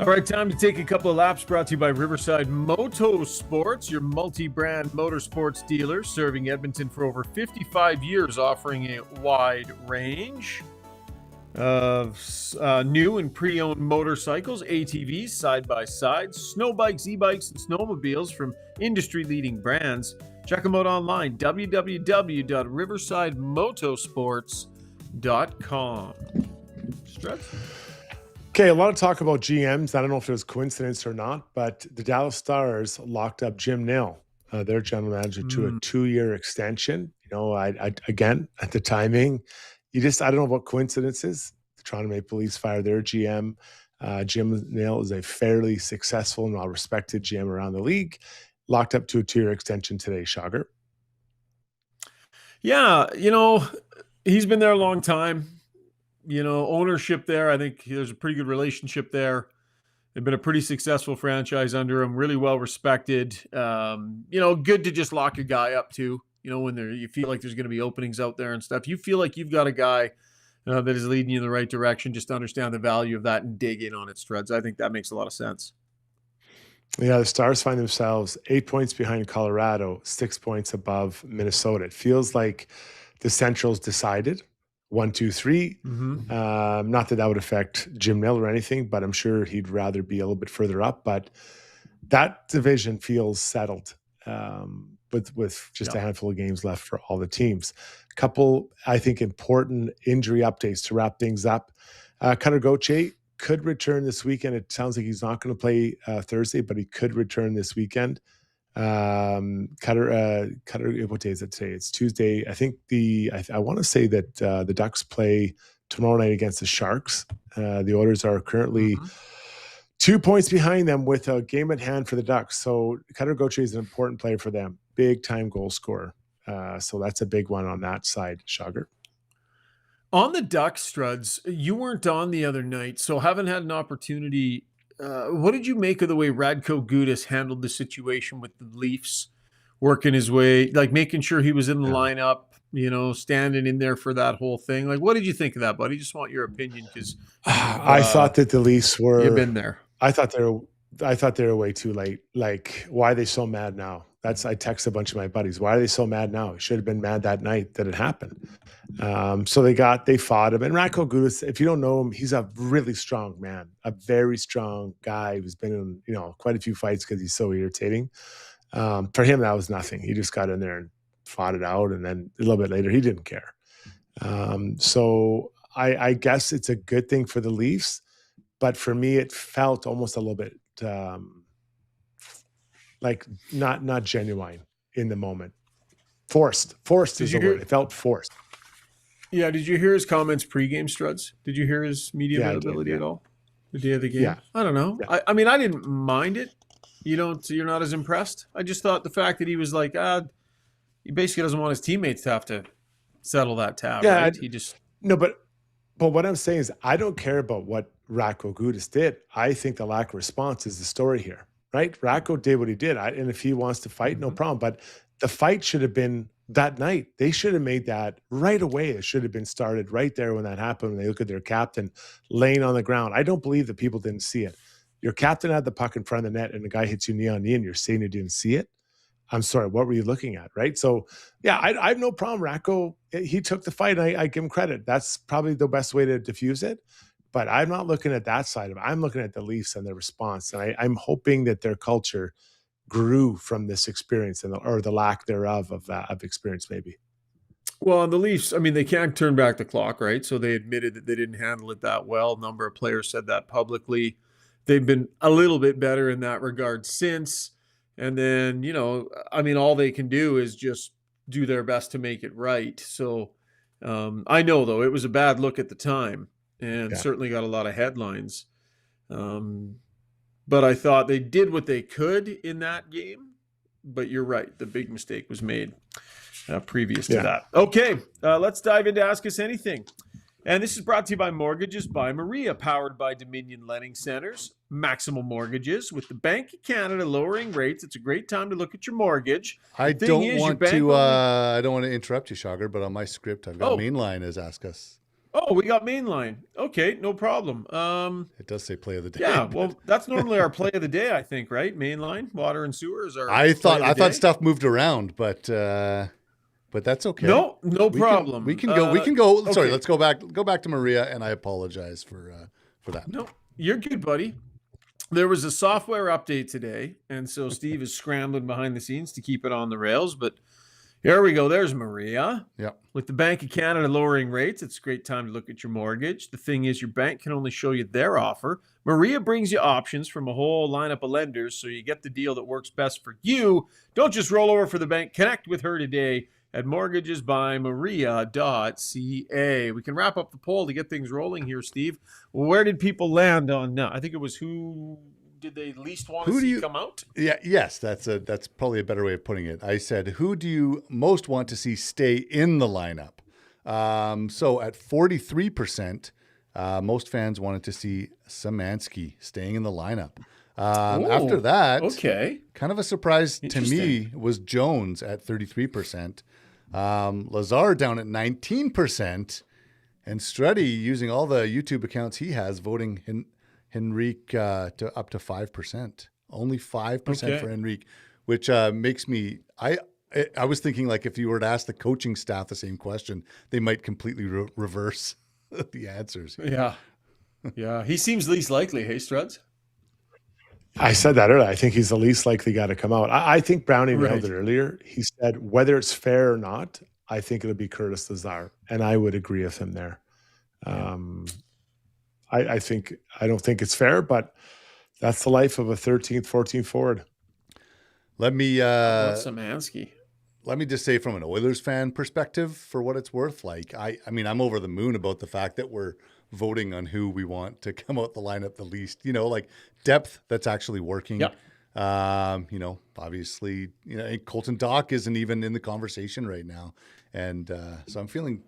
All right, time to take a couple of laps, brought to you by Riverside Motorsports, your multi-brand motorsports dealer serving Edmonton for over 55 years, offering a wide range of new and pre-owned motorcycles, ATVs, side-by-sides, snow bikes, e-bikes, and snowmobiles from industry-leading brands. Check them out online, www.riversidemotorsports.com. Struts? Okay, a lot of talk about GMs. I don't know if it was coincidence or not, but the Dallas Stars locked up Jim Nill, their general manager, to a 2-year extension. You know, I again, at the timing, I don't know what coincidences. The Toronto Maple Leafs fired their GM. Jim Nill is a fairly successful and well-respected GM around the league. Locked up to a 2-year extension today, Shogger. Yeah, you know, he's been there a long time. You know, ownership there, I think there's a pretty good relationship there. They've been a pretty successful franchise under him, really well respected. You know, good to just lock a guy up too. You know, when you feel like there's going to be openings out there and stuff. You feel like you've got a guy that is leading you in the right direction. Just to understand the value of that and dig in on it, Struds. I think that makes a lot of sense. Yeah, the Stars find themselves 8 points behind Colorado, 6 points above Minnesota. It feels like the Central's decided. 1, 2, 3. Not that would affect Jim Nill or anything, but I'm sure he'd rather be a little bit further up. But that division feels settled with just a handful of games left for all the teams. A couple, I think, important injury updates to wrap things up. Cutter Gauthier could return this weekend. It sounds like he's not going to play Thursday, but he could return this weekend. Cutter, what day is it today? It's Tuesday. I think I want to say that the Ducks play tomorrow night against the Sharks. The Oilers are currently 2 points behind them with a game at hand for the Ducks. So Cutter Gauthier is an important player for them. Big time goal scorer. So that's a big one on that side, Shogger. On the Ducks, Struds, you weren't on the other night, so haven't had an opportunity. What did you make of the way Radko Gudas handled the situation with the Leafs, working his way, like making sure he was in the lineup, you know, standing in there for that whole thing? Like, what did you think of that, buddy? Just want your opinion because I thought that the Leafs were. You've been there. I thought they were way too late. Like, why are they so mad now? I texted a bunch of my buddies. Why are they so mad now? Should have been mad that night that it happened. So they fought him. And Radko Gudas, if you don't know him, he's a really strong man, a very strong guy who's been in, you know, quite a few fights because he's so irritating. For him, that was nothing. He just got in there and fought it out. And then a little bit later, he didn't care. So I guess it's a good thing for the Leafs. But for me, it felt almost a little bit like not genuine in the moment. Forced is the word. It felt forced. Yeah, did you hear his comments pregame, Struds? Did you hear his media availability at all the day of the game? Yeah. I don't know. Yeah. I mean, I didn't mind it. You're not as impressed. I just thought the fact that he was like, he basically doesn't want his teammates to have to settle that tab. Yeah, right? He just but what I'm saying is I don't care about what Radko Gudas did. I think the lack of response is the story here. Right? Radko did what he did. And if he wants to fight, no problem. But the fight should have been that night. They should have made that right away. It should have been started right there when that happened. When they look at their captain laying on the ground. I don't believe that people didn't see it. Your captain had the puck in front of the net and the guy hits you knee on knee and you're saying you didn't see it. I'm sorry, what were you looking at? Right? So, yeah, I have no problem. Radko, he took the fight. And I give him credit. That's probably the best way to diffuse it. But I'm not looking at that side of it. I'm looking at the Leafs and their response. And I'm hoping that their culture grew from this experience or the lack thereof of experience, maybe. Well, the Leafs, I mean, they can't turn back the clock, right? So they admitted that they didn't handle it that well. A number of players said that publicly. They've been a little bit better in that regard since. And then, you know, I mean, all they can do is just do their best to make it right. So I know, though, it was a bad look at the time. And certainly got a lot of headlines. But I thought they did what they could in that game. But you're right. The big mistake was made previous to that. Okay, let's dive into Ask Us Anything. And this is brought to you by Mortgages by Maria, powered by Dominion Lending Centers. Maximal Mortgages. With the Bank of Canada lowering rates, it's a great time to look at your mortgage. I don't want to interrupt you, Shogger, but on my script, I've got Mainline as Ask Us. Oh, we got Mainline. Okay, no problem. It does say play of the day. Yeah, well, that's normally our play of the day, I think, right? Mainline, water and sewers are. I thought stuff moved around, but that's okay. No problem. We can go. Okay. Sorry, let's go back to Maria, and I apologize for that. No, you're good, buddy. There was a software update today, and so Steve is scrambling behind the scenes to keep it on the rails, but Here we go. There's Maria. Yep. With the Bank of Canada lowering rates, it's a great time to look at your mortgage. The thing is, your bank can only show you their offer. Maria brings you options from a whole lineup of lenders, so you get the deal that works best for you. Don't just roll over for the bank. Connect with her today at mortgagesbymaria.ca. We can wrap up the poll to get things rolling here, Steve. Where did people land on? I think it was who did they least want to see come out? Yeah, yes, that's probably a better way of putting it. I said, who do you most want to see stay in the lineup? So at 43%, most fans wanted to see Szymanski staying in the lineup. After that, kind of a surprise to me was Jones at 33%. Lazar down at 19%, and Struty, using all the YouTube accounts he has, voting Henrique to up to 5%. Only 5% for Henrique, which makes me I was thinking, like, if you were to ask the coaching staff the same question, they might completely reverse the answers. Yeah. He seems least likely. Hey, Struds? I said that earlier. I think he's the least likely guy to come out. I think Brownie nailed it earlier. He said, whether it's fair or not, I think it'll be Curtis Lazar. And I would agree with him there. I don't think it's fair, but that's the life of a 13th, 14th forward. Let me Szymanski. Let me just say, from an Oilers fan perspective, for what it's worth, like I mean, I'm over the moon about the fact that we're voting on who we want to come out the lineup the least. You know, like depth that's actually working. Yep. You know, obviously, Colton Dock isn't even in the conversation right now, and so I'm feeling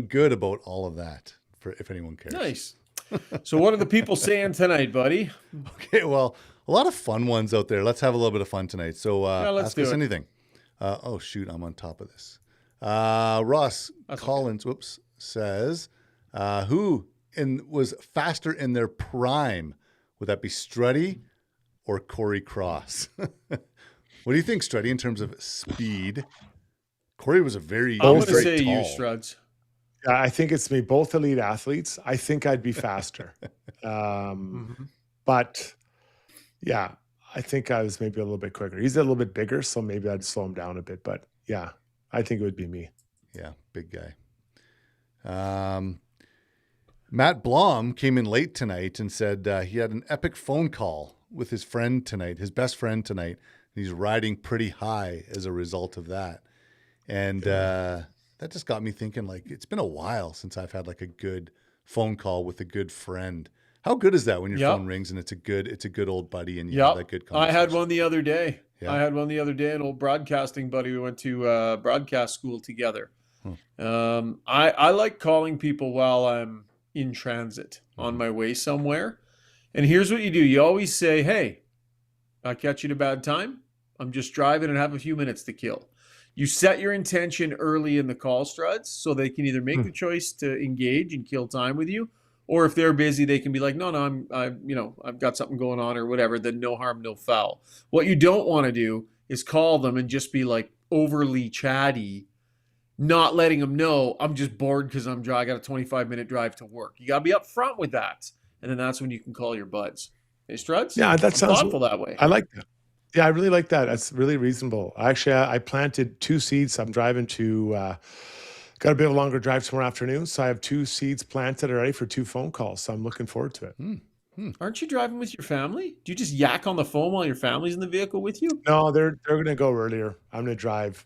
good about all of that. For if anyone cares. Nice. So what are the people saying tonight, buddy? Okay, well, a lot of fun ones out there. Let's have a little bit of fun tonight. So ask us anything. Oh, shoot, I'm on top of this. Ross Collins, says, who was faster in their prime? Would that be Struty or Corey Cross? What do you think, Struty, in terms of speed? Corey was I'm going to say tall. you, Struds. I think it's me. Both elite athletes. I think I'd be faster. But, yeah, I think I was maybe a little bit quicker. He's a little bit bigger, so maybe I'd slow him down a bit. But, yeah, I think it would be me. Yeah, big guy. Matt Blom came in late tonight and said he had an epic phone call with his friend tonight, his best friend tonight. He's riding pretty high as a result of that. And that just got me thinking, like, it's been a while since I've had like a good phone call with a good friend. How good is that when your phone rings and it's a good old buddy and you have that good conversation? I had one the other day. An old broadcasting buddy. We went to broadcast school together. I like calling people while I'm in transit on my way somewhere. And here's what you do. You always say, hey, I'll catch you at a bad time. I'm just driving and have a few minutes to kill. You set your intention early in the call, Struds, so they can either make the choice to engage and kill time with you, or if they're busy, they can be like, no, I've got something going on or whatever. Then no harm, no foul. What you don't want to do is call them and just be like overly chatty, not letting them know I'm just bored because I got a 25-minute drive to work. You got to be upfront with that, and then that's when you can call your buds. Hey, Struds? Yeah, that sounds thoughtful that way. I like that. Yeah, I really like that. That's really reasonable. Actually, I planted 2 seeds. I'm driving to, got a bit of a longer drive tomorrow afternoon. So I have 2 seeds planted already for 2 phone calls. So I'm looking forward to it. Aren't you driving with your family? Do you just yak on the phone while your family's in the vehicle with you? No, they're going to go earlier. I'm going to drive.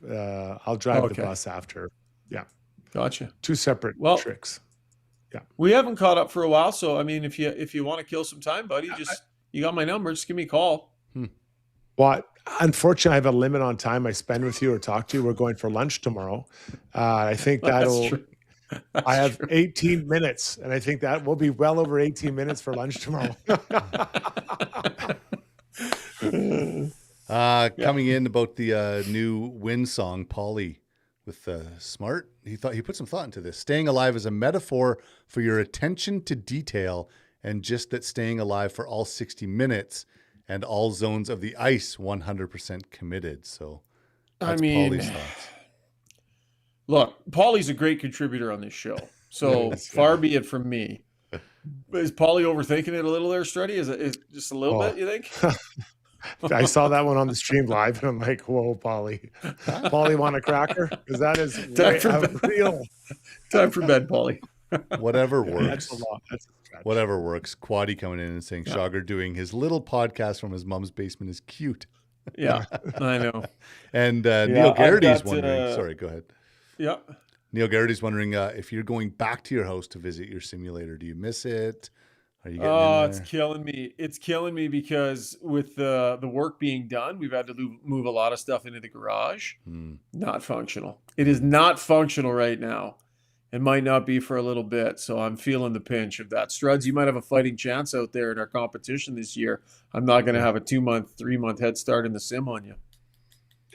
I'll drive the bus after. Yeah. Gotcha. 2 separate tricks. Yeah. We haven't caught up for a while. So, I mean, if you want to kill some time, buddy, you got my number. Just give me a call. Well, unfortunately, I have a limit on time I spend with you or talk to you. We're going for lunch tomorrow. I think I have 18 minutes, and I think that will be well over 18 minutes for lunch tomorrow. Coming in about the new Win song, Paulie with Smart. He put some thought into this. Staying alive is a metaphor for your attention to detail, and just that staying alive for all 60 minutes. And all zones of the ice 100% committed. So that's Paulie's thoughts. Look, Paulie's a great contributor on this show. So far be it from me. Is Paulie overthinking it a little there, Struty? Is it just a little bit, you think? I saw that one on the stream live, and I'm like, "Whoa, Paulie, Paulie, want a cracker?" Because that is real. Time for bed, Paulie. Whatever works. That's a lot. That's a stretch. Whatever works. Quaddy coming in and saying Shogger doing his little podcast from his mom's basement is cute. Yeah, I know. And Neil Garrity's wondering. Sorry, go ahead. Yeah. Neil Garrity's wondering if you're going back to your house to visit your simulator. Do you miss it? Are you getting in there? It's killing me. It's killing me because with the work being done, we've had to move a lot of stuff into the garage. Not functional. It is not functional right now. It might not be for a little bit. So I'm feeling the pinch of that. Struds, you might have a fighting chance out there in our competition this year. I'm not going to have a 2-month, 3-month head start in the sim on you.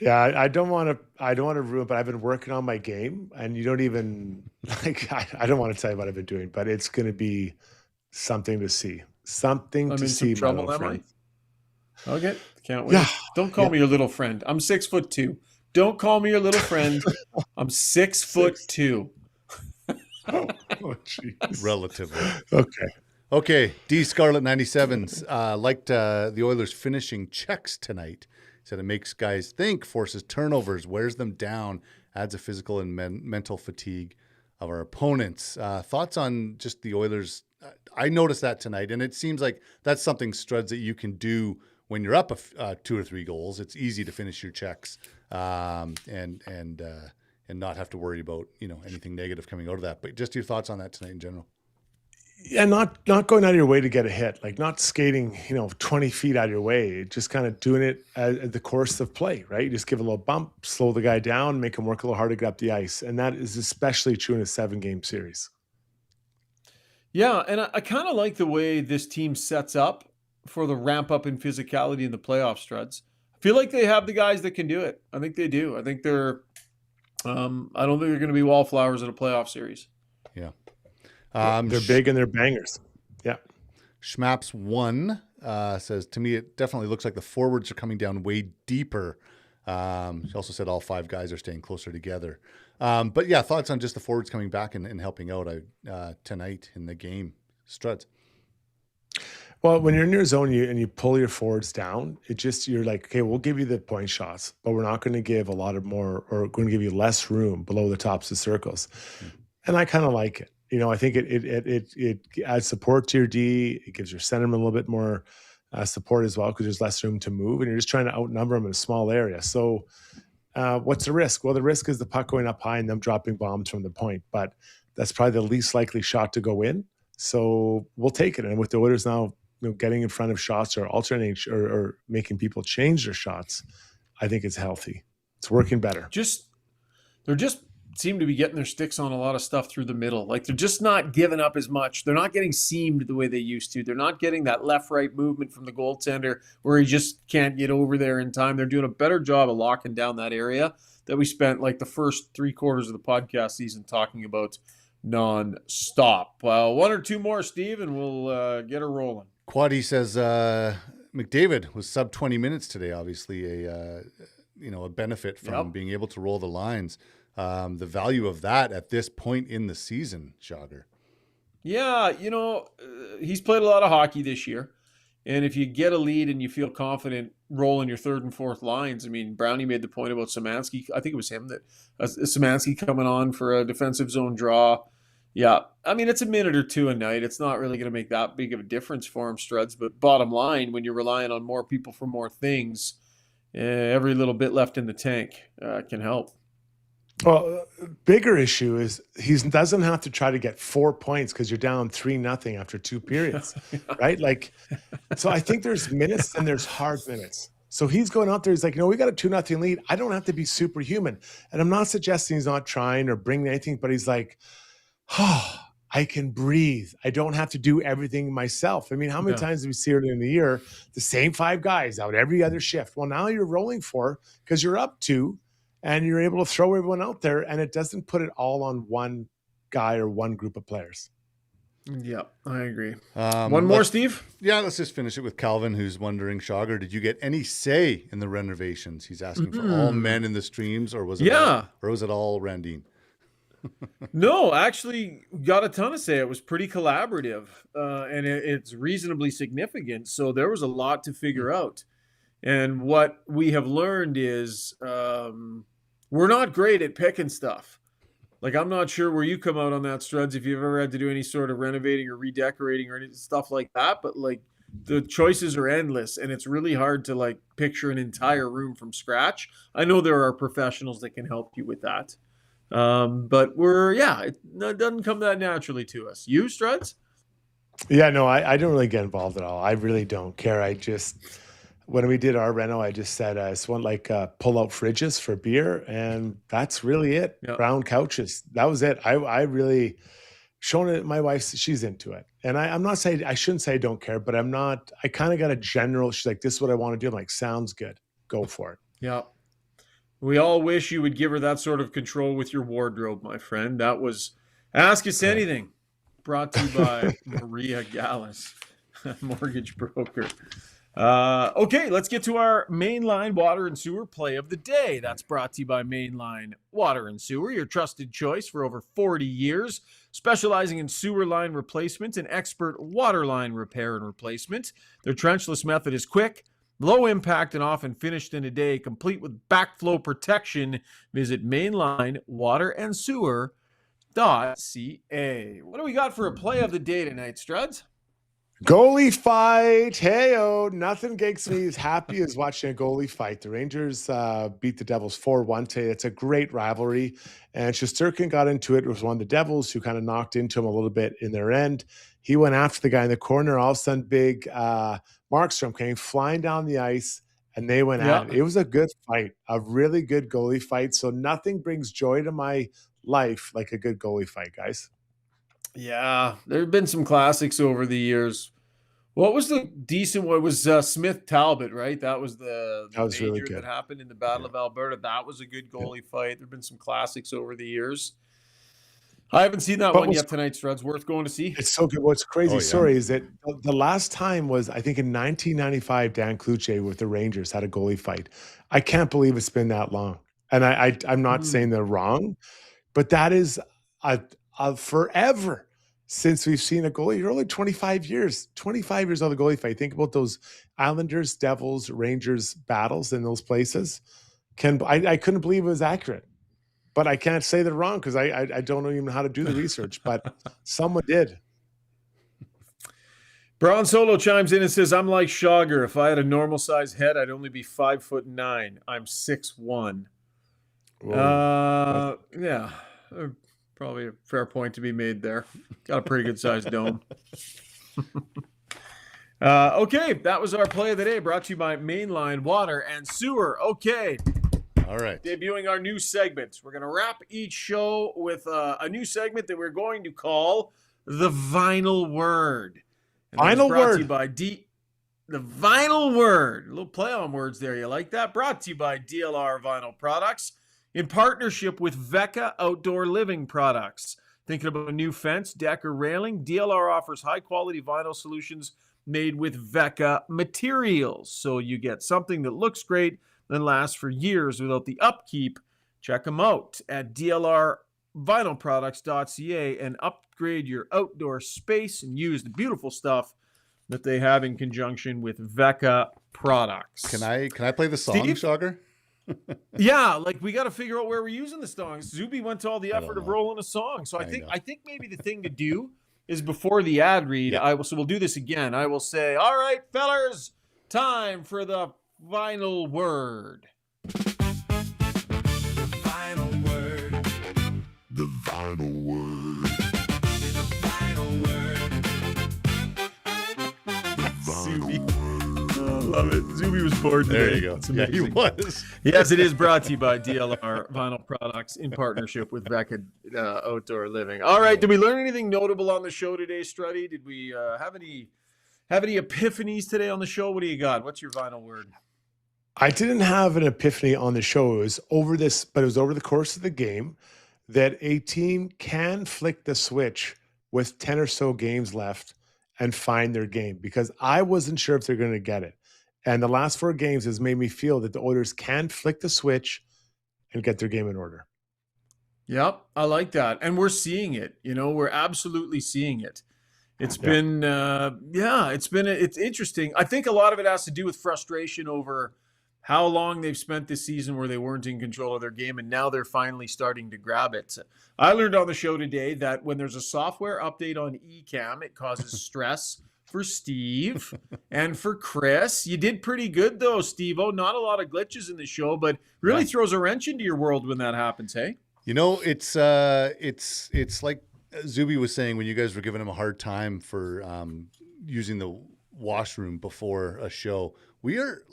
Yeah, I don't want to ruin, but I've been working on my game, and you don't even like. I don't want to tell you what I've been doing, but it's going to be something to see. Something I'm to in see, some my trouble, little am I? friend. Okay, can't wait. Yeah. Don't call me your little friend. I'm 6'2". Don't call me your little friend. I'm 6'2". Oh, jeez. Relatively. Okay. Okay. D Scarlet 97 liked the Oilers finishing checks tonight. Said it makes guys think, forces turnovers, wears them down, adds a physical and mental fatigue of our opponents. Thoughts on just the Oilers? I noticed that tonight, and it seems like that's something, Struds, that you can do when you're up 2 or 3 goals. It's easy to finish your checks and not have to worry about anything negative coming out of that. But just your thoughts on that tonight in general. Yeah, not going out of your way to get a hit, like not skating, 20 feet out of your way, just kind of doing it at the course of play, right? You just give a little bump, slow the guy down, make him work a little hard to get up the ice. And that is especially true in a 7-game series. Yeah, and I kind of like the way this team sets up for the ramp up in physicality in the playoff, Struds. I feel like they have the guys that can do it. I think they do. I think they're I don't think they're going to be wallflowers in a playoff series. Yeah. They're big and they're bangers. Yeah. Schmaps1 says, to me, it definitely looks like the forwards are coming down way deeper. She also said all 5 guys are staying closer together. But yeah, thoughts on just the forwards coming back and helping out tonight in the game. Struds. Well, when you're in your zone and you pull your forwards down, you're like, okay, we'll give you the point shots, but we're not going to give a lot of more, or going to give you less room below the tops of circles. And I kind of like it. I think it adds support to your D. It gives your centerman a little bit more support as well because there's less room to move, and you're just trying to outnumber them in a small area. So what's the risk? Well, the risk is the puck going up high and them dropping bombs from the point, but that's probably the least likely shot to go in. So we'll take it. And with the Oilers now getting in front of shots or alternating or making people change their shots, I think it's healthy. It's working better. They're just seem to be getting their sticks on a lot of stuff through the middle. Like they're just not giving up as much. They're not getting seamed the way they used to. They're not getting that left-right movement from the goaltender where he just can't get over there in time. They're doing a better job of locking down that area that we spent like the first 3 quarters of the podcast season talking about non-stop. 1 or 2 more, Steve, and we'll get her rolling. Quaddy says McDavid was sub 20 minutes today. Obviously a benefit from being able to roll the lines. The value of that at this point in the season, Jogger. Yeah, he's played a lot of hockey this year. And if you get a lead and you feel confident rolling your 3rd and 4th lines, I mean, Brownie made the point about Szymanski. I think it was him that Szymanski coming on for a defensive zone draw. Yeah, I mean, it's a minute or 2 a night. It's not really going to make that big of a difference for him, Struds. But bottom line, when you're relying on more people for more things, every little bit left in the tank can help. Well, bigger issue is he doesn't have to try to get 4 points because you're down 3-0 after 2 periods, right? Like, so I think there's minutes and there's hard minutes. So he's going out there. He's like, we got a 2-0 lead. I don't have to be superhuman. And I'm not suggesting he's not trying or bringing anything, but he's like, I can breathe. I don't have to do everything myself. I mean, how many times do we see earlier in the year, the same 5 guys out every other shift? Well, now you're rolling 4 because you're up 2 and you're able to throw everyone out there, and it doesn't put it all on one guy or one group of players. Yeah, I agree. One more, Steve? Yeah, let's just finish it with Calvin, who's wondering, Shogger, did you get any say in the renovations? He's asking for all men in the streams, or was it all Randine? No, actually got a ton of say. It was pretty collaborative, and it's reasonably significant. So there was a lot to figure out. And what we have learned is we're not great at picking stuff. Like, I'm not sure where you come out on that, Struds, if you've ever had to do any sort of renovating or redecorating or any stuff like that. But, like, the choices are endless, and it's really hard to, like, picture an entire room from scratch. I know there are professionals that can help you with that. But it doesn't come that naturally to us. You, Struds? Yeah, no, I don't really get involved at all. I really don't care. When we did our reno, I just said, I just want pull out fridges for beer, and that's really it. Yep. Brown couches. That was it. I really shown it. My wife, she's into it. And I'm not saying, I shouldn't say I don't care, but I kind of got a general, she's like, this is what I want to do. I'm like, sounds good. Go for it. Yeah. We all wish you would give her that sort of control with your wardrobe, my friend. That was Ask Us Anything, brought to you by Maria Gallus, mortgage broker. Okay, let's get to our Mainline Water and Sewer play of the day. That's brought to you by Mainline Water and Sewer, your trusted choice for over 40 years, specializing in sewer line replacement and expert water line repair and replacement. Their trenchless method is quick, low impact, and often finished in a day, complete with backflow protection. Visit mainlinewaterandsewer.ca. What do we got for a play of the day tonight, Struds? Goalie fight. Hey-oh, nothing makes me as happy as watching a goalie fight. The Rangers beat the Devils 4-1 today. It's a great rivalry. And Shesterkin got into it. It was one of the Devils who kind of knocked into him a little bit in their end. He went after the guy in the corner. All of a sudden, big Markstrom came flying down the ice, and they went at it. It was a good fight, a really good goalie fight. So nothing brings joy to my life like a good goalie fight, guys. Yeah, there have been some classics over the years. What was the decent one? It was Smith Talbot, right? That was the was major really good. that happened in the Battle of Alberta. That was a good goalie fight. There have been some classics over the years. I haven't seen that one yet tonight, Struds. Worth going to see. It's so good. What's crazy story is that the last time was, I think, in 1995, Dan Kluche with the Rangers had a goalie fight. I can't believe it's been that long. And I'm not saying they're wrong, but that is forever since we've seen a goalie. You're only 25 years on the goalie fight. Think about those Islanders, Devils, Rangers battles in those places. I couldn't believe it was accurate, but I can't say they're wrong because I don't even know how to do the research, but someone did. Braun Solo chimes in and says, I'm like Schauger. If I had a normal sized head, I'd only be 5'9". I'm 6'1". Yeah. Probably a fair point to be made there. Got a pretty good sized dome. Okay, that was our play of the day, brought to you by Mainline Water and Sewer. Okay. All right. Debuting our new segment. We're going to wrap each show with a new segment that we're going to call The Vinyl Word. And Vinyl brought Word. To you by The Vinyl Word. A little play on words there. You like that? Brought to you by DLR Vinyl Products, in partnership with Vecca Outdoor Living Products. Thinking about a new fence, deck, or railing? DLR offers high-quality vinyl solutions made with Vecca materials. So you get something that looks great and lasts for years without the upkeep. Check them out at dlrvinylproducts.ca and upgrade your outdoor space and use the beautiful stuff that they have in conjunction with Vecca products. Can I play the song, Schauger? Yeah, like we got to figure out where we're using the songs. Zuby went to all the effort of rolling a song, so I think maybe the thing to do is before the ad read. So we'll do this again. I will say, "All right, fellers, time for the vinyl word." The vinyl word. The vinyl word. The vinyl word. Zuby. Love it. Zuby was bored today. There you go. Yeah, he was. Yes, it is brought to you by DLR Vinyl Products in partnership with Vecca Outdoor Living. All right, did we learn anything notable on the show today, Struty? Did we have any epiphanies today on the show? What do you got? What's your vinyl word? I didn't have an epiphany on the show. It was over the course of the game that a team can flick the switch with 10 or so games left and find their game, because I wasn't sure if they're going to get it. And the last 4 games has made me feel that the Oilers can flick the switch and get their game in order. Yep, I like that. And we're seeing it. We're absolutely seeing it. It's been, it's interesting. I think a lot of it has to do with frustration over how long they've spent this season where they weren't in control of their game, and now they're finally starting to grab it. I learned on the show today that when there's a software update on eCam, it causes stress for Steve and for Chris. You did pretty good though, Steve-O. Not a lot of glitches in the show, but really throws a wrench into your world when that happens, hey? You know, it's like Zuby was saying when you guys were giving him a hard time for using the washroom before a show. We're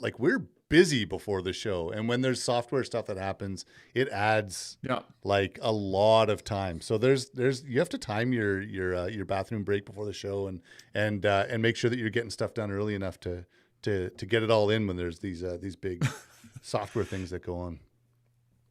busy before the show, and when there's software stuff that happens, it adds like a lot of time. So there's you have to time your bathroom break before the show and make sure that you're getting stuff done early enough to get it all in when there's these big software things that go on.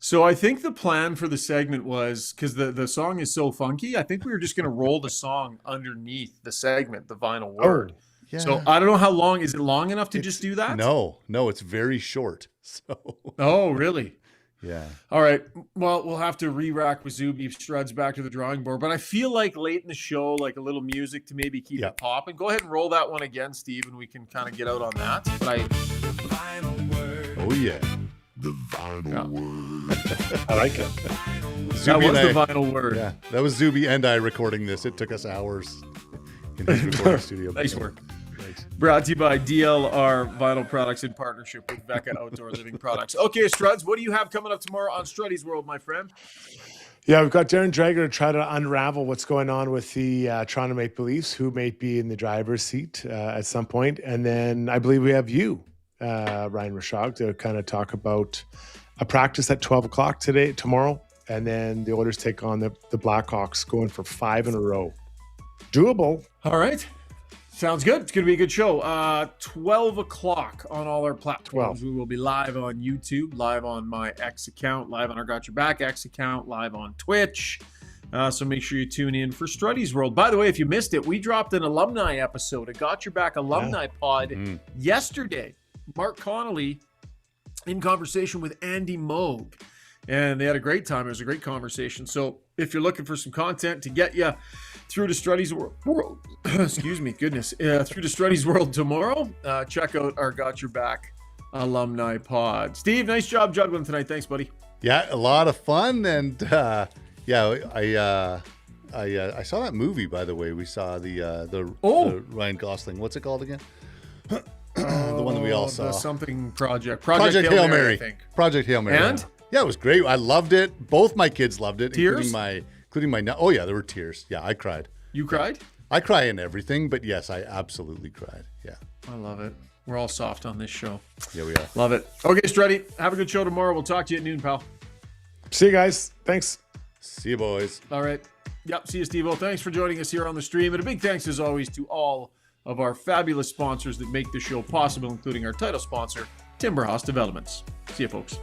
So I think the plan for the segment was, because the song is so funky, I think we were just going to roll the song underneath the segment, the vinyl word. Yeah. So I don't know how long. Is it long enough to just do that? No, it's very short. So. Oh, really? Yeah. All right. Well, we'll have to re-rack with Zuby Struds back to the drawing board. But I feel like late in the show, like a little music to maybe keep it popping. Go ahead and roll that one again, Steve, and we can kind of get out on that. But oh, yeah. The vinyl word. I like it. That was the vinyl word. Yeah, that was Zuby and I recording this. It took us hours in his recording studio. Nice work. Brought to you by DLR Vinyl Products in partnership with Vecca Outdoor Living Products. Okay, Struds, what do you have coming up tomorrow on Strutty's World, my friend? Yeah, we've got Darren Drager to try to unravel what's going on with the Toronto Maple Leafs, who may be in the driver's seat at some point. And then I believe we have you, Ryan Rishaug, to kind of talk about a practice at 12 o'clock tomorrow. And then the Oilers take on the Blackhawks, going for 5 in a row. Doable. All right. Sounds good. It's going to be a good show. 12 o'clock on all our platforms. 12. We will be live on YouTube, live on my X account, live on our Got Your Back X account, live on Twitch. So make sure you tune in for Strutty's World. By the way, if you missed it, we dropped an alumni episode, a Got Your Back alumni pod yesterday. Mark Connolly in conversation with Andy Moog. And they had a great time. It was a great conversation. So if you're looking for some content to get you through to Strutty's World, excuse me, goodness, through to Strutty's World tomorrow, check out our Got Your Back alumni pod. Steve, nice job juggling tonight. Thanks, buddy. Yeah, a lot of fun. And I saw that movie, by the way. We saw the Ryan Gosling. What's it called again? The one that we all saw. The something project. Project Hail Mary. I think. Project Hail Mary. And? Yeah, it was great. I loved it. Both my kids loved it. Tears? Including my oh yeah, there were tears. Yeah, I cried. You cried? I cry in everything, but yes, I absolutely cried. Yeah. I love it. We're all soft on this show. Yeah, we are. Love it. Okay, Strutty, have a good show tomorrow. We'll talk to you at noon, pal. See you guys. Thanks. See you, boys. All right. Yep. See you, Steve-O. Thanks for joining us here on the stream. And a big thanks, as always, to all of our fabulous sponsors that make the show possible, including our title sponsor, Timber House Developments. See you, folks.